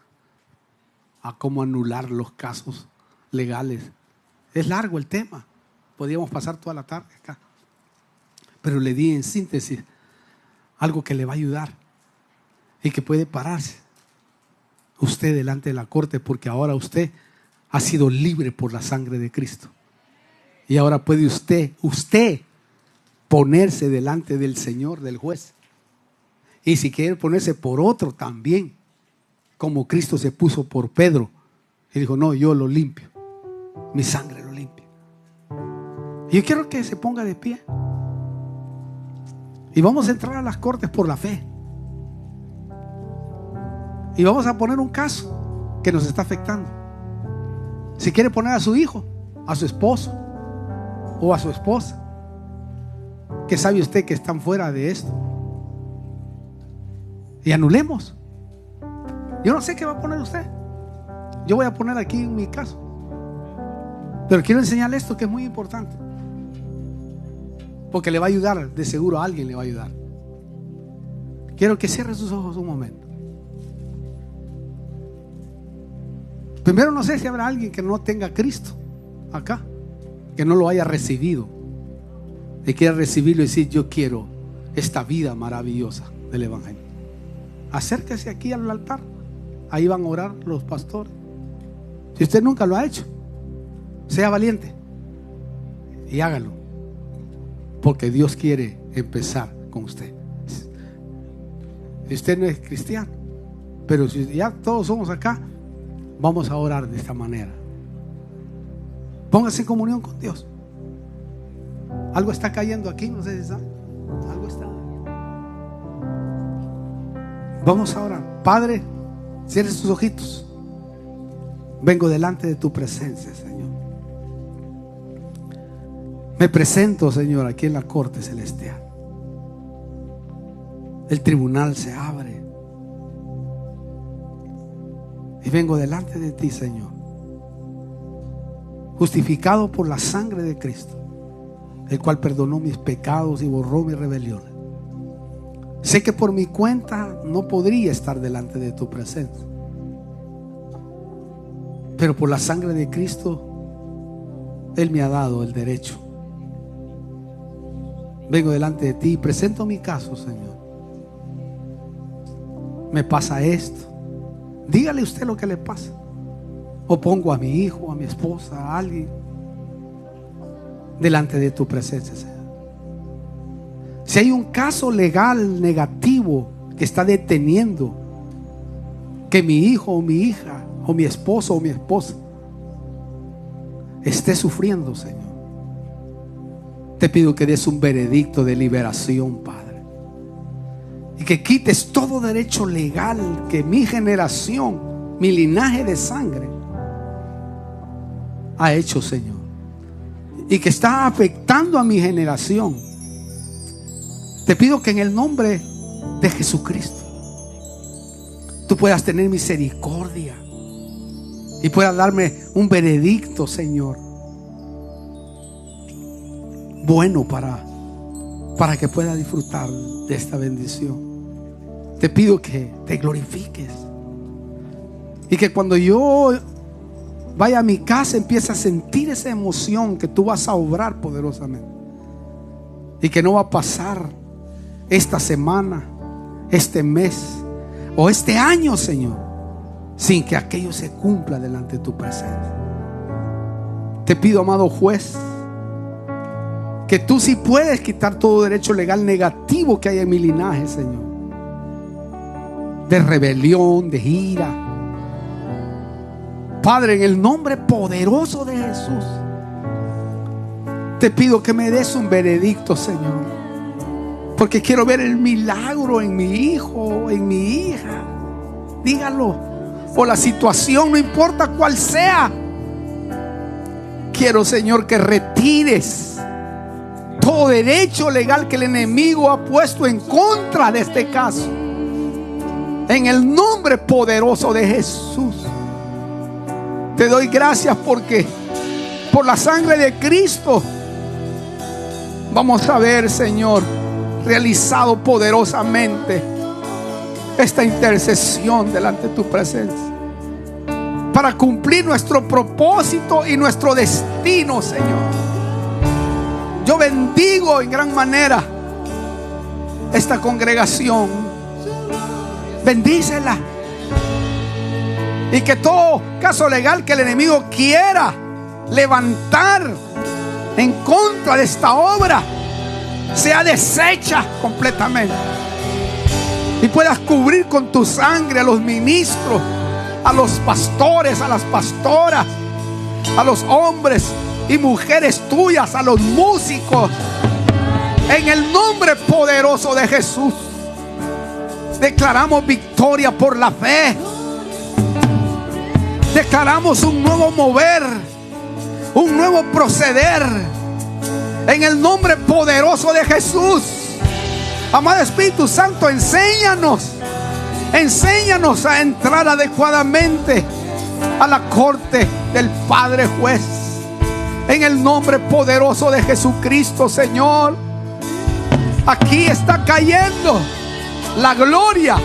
a cómo anular los casos legales. Es largo el tema. Podríamos pasar toda la tarde acá. Pero le di en síntesis algo que le va a ayudar y que puede pararse usted delante de la corte, porque ahora usted ha sido libre por la sangre de Cristo. Y ahora puede usted ponerse delante del Señor, del juez. Y si quiere ponerse por otro también, como Cristo se puso por Pedro y dijo: no, yo lo limpio, mi sangre lo limpia. Y yo quiero que se ponga de pie y vamos a entrar a las cortes por la fe, y vamos a poner un caso que nos está afectando. Si quiere poner a su hijo, a su esposo o a su esposa, que sabe usted que están fuera de esto, y anulemos. Yo no sé qué va a poner usted. Yo voy a poner aquí en mi caso, pero quiero enseñarle esto que es muy importante, porque le va a ayudar, de seguro a alguien le va a ayudar. Quiero que cierre sus ojos un momento. Primero, no sé si habrá alguien que no tenga a Cristo acá, que no lo haya recibido y quiera recibirlo y decir: yo quiero esta vida maravillosa del Evangelio. Acérquese aquí al altar. Ahí van a orar los pastores. Si usted nunca lo ha hecho, sea valiente y hágalo, porque Dios quiere empezar con usted. Si usted no es cristiano, Pero si ya todos somos acá, vamos a orar de esta manera. Póngase en comunión con Dios. Algo está cayendo aquí, no sé si saben. Algo está. Vamos a orar. Padre, cierre tus ojitos. Vengo delante de tu presencia, Señor. Me presento, Señor, aquí en la corte celestial. El tribunal se abre. Y vengo delante de ti, Señor, justificado por la sangre de Cristo, el cual perdonó mis pecados y borró mis rebeliones. Sé que por mi cuenta no podría estar delante de tu presencia, pero por la sangre de Cristo Él me ha dado el derecho. Vengo delante de ti y presento mi caso, Señor. Me pasa esto. Dígale usted lo que le pasa. O pongo a mi hijo, a mi esposa, a alguien delante de tu presencia, Señor. Si hay un caso legal negativo que está deteniendo que mi hijo o mi hija o mi esposo o mi esposa esté sufriendo, Señor, te pido que des un veredicto de liberación, Padre, y que quites todo derecho legal que mi generación, mi linaje de sangre ha hecho, Señor, y que está afectando a mi generación. Te pido que en el nombre de Jesucristo tú puedas tener misericordia y puedas darme un veredicto, Señor, bueno para que pueda disfrutar de esta bendición. Te pido que te glorifiques y que cuando yo vaya a mi casa empiece a sentir esa emoción que tú vas a obrar poderosamente, y que no va a pasar esta semana, este mes o este año, Señor, sin que aquello se cumpla delante de tu presencia. Te pido, amado juez, que tú sí puedes quitar todo derecho legal negativo que hay en mi linaje, Señor, de rebelión, de ira. Padre, en el nombre poderoso de Jesús, te pido que me des un veredicto, Señor, porque quiero ver el milagro en mi hijo, en mi hija. Dígalo. O la situación, no importa cuál sea. Quiero, Señor, que retires todo derecho legal que el enemigo ha puesto en contra de este caso, en el nombre poderoso de Jesús. Te doy gracias porque por la sangre de Cristo vamos a ver, Señor, realizado poderosamente esta intercesión delante de tu presencia, para cumplir nuestro propósito y nuestro destino, Señor. Yo bendigo en gran manera esta congregación. Bendícela. Y que todo caso legal que el enemigo quiera levantar en contra de esta obra sea deshecha completamente, y puedas cubrir con tu sangre a los ministros, a los pastores, a las pastoras, a los hombres y mujeres tuyas, a los músicos, en el nombre poderoso de Jesús. Declaramos victoria por la fe. Declaramos un nuevo mover, un nuevo proceder, en el nombre poderoso de Jesús. Amado Espíritu Santo, enséñanos a entrar adecuadamente a la corte del Padre Juez, en el nombre poderoso de Jesucristo, Señor. Aquí está cayendo la gloria,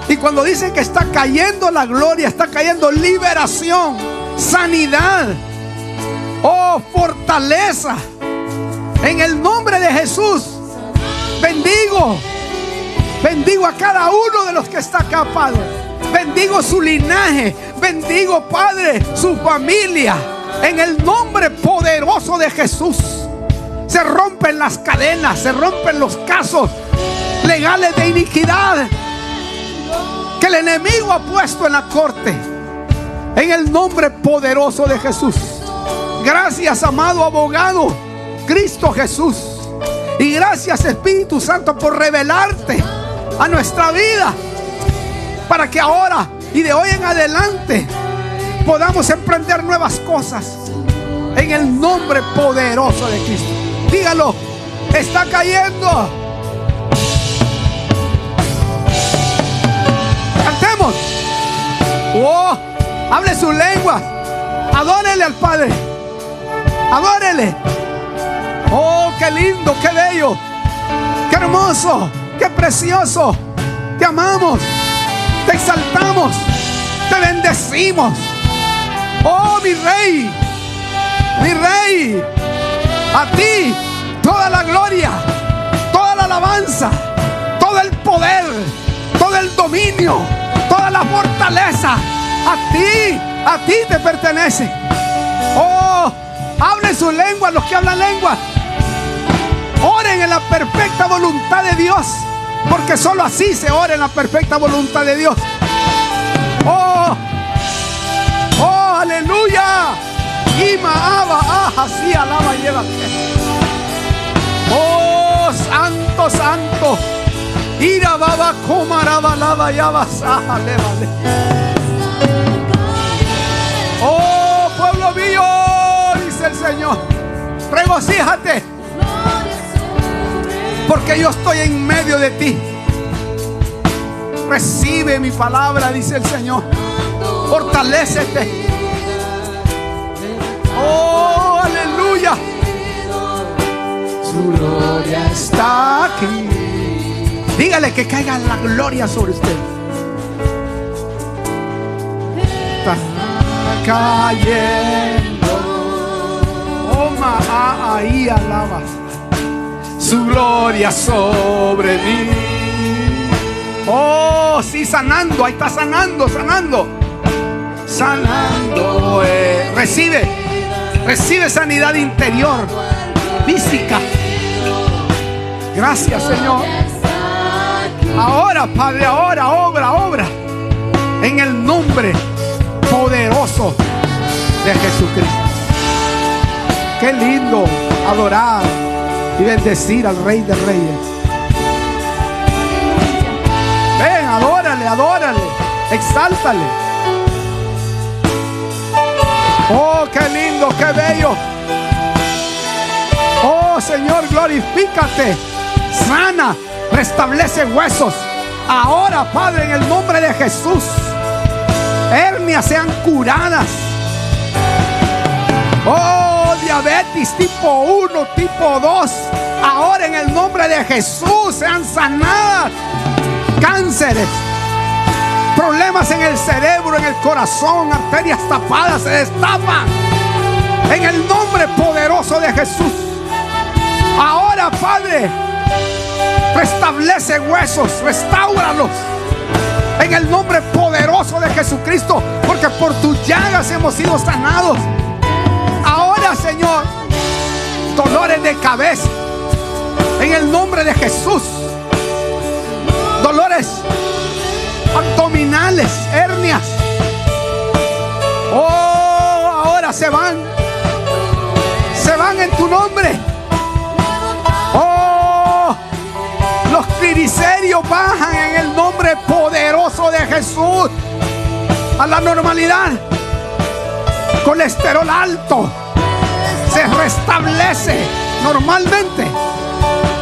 y cuando dicen que está cayendo la gloria, está cayendo liberación, sanidad, oh, fortaleza, en el nombre de Jesús. Bendigo a cada uno de los que está acá, Padre. Bendigo su linaje. Bendigo, Padre, su familia. En el nombre poderoso de Jesús. Se rompen las cadenas, se rompen los casos legales de iniquidad. que el enemigo ha puesto en la corte, en el nombre poderoso de Jesús. Gracias, amado abogado, Cristo Jesús. Y gracias, Espíritu Santo, por revelarte a nuestra vida, para que ahora y de hoy en adelante podamos emprender nuevas cosas en el nombre poderoso de Cristo. Dígalo, está cayendo. Cantemos. Oh, hable su lengua. Adórele al Padre. Adórele. Oh, qué lindo, qué bello, qué hermoso, qué precioso. Te amamos, te exaltamos, te bendecimos. Oh, mi Rey, mi Rey. A ti toda la gloria, toda la alabanza, todo el poder, todo el dominio, toda la fortaleza. A ti te pertenece. Oh, hablen su lengua los que hablan lengua. Oren en la perfecta voluntad de Dios, porque solo así se ora en la perfecta voluntad de Dios. Oh, oh, aleluya. Así alaba y llévate. Oh, santo, santo. Ira baba comaraba lava ya basa. Oh, pueblo mío, dice el Señor, regocíjate, porque yo estoy en medio de ti. Recibe mi palabra, dice el Señor. Fortalécete. Oh, aleluya. Su gloria está aquí. Dígale que caiga la gloria sobre usted. Está cayendo. Oh, ahí alabas. Su gloria sobre mí. Oh, sí, sanando. Ahí está sanando, sanando. Sanando. Recibe sanidad interior, física. Gracias, Señor. Ahora, Padre, ahora, obra en el nombre poderoso de Jesucristo. Qué lindo adorar y bendecir al Rey de Reyes. Ven, adórale, exáltale. Oh, qué lindo, qué bello. Oh, Señor, glorifícate. Sana, restablece huesos. Ahora, Padre, en el nombre de Jesús, hernias sean curadas. Oh, diabetes tipo 1, tipo 2, ahora en el nombre de Jesús sean sanadas. Cánceres, problemas en el cerebro, en el corazón, arterias tapadas se destapan en el nombre poderoso de Jesús. Ahora, Padre, restablece huesos, restáuralos en el nombre poderoso de Jesucristo, porque por tus llagas hemos sido sanados. Ahora, Señor, dolores de cabeza en el nombre de Jesús, dolores abdominales, hernias, oh, ahora se van en tu nombre. Oh, los triglicéridos bajan en el nombre poderoso de Jesús a la normalidad. Colesterol alto se restablece normalmente.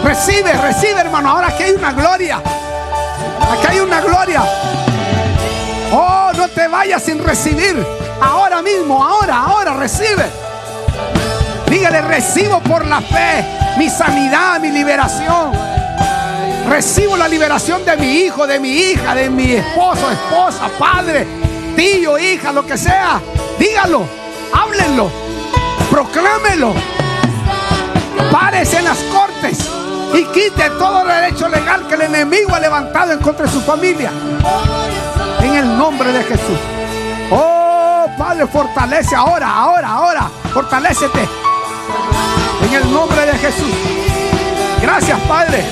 Recibe, hermano. Ahora aquí hay una gloria. Aquí hay una gloria. Oh, no te vayas sin recibir. Ahora mismo, ahora recibe. Dígale, recibo por la fe mi sanidad, mi liberación. Recibo la liberación de mi hijo, de mi hija, de mi esposo, esposa, padre, tío, hija, lo que sea. Dígalo, háblenlo, proclámelo. Párese en las cortes y quite todo derecho legal que el enemigo ha levantado en contra de su familia, en el nombre de Jesús. Oh, Padre, fortalece ahora, fortalécete en el nombre de Jesús. Gracias, Padre.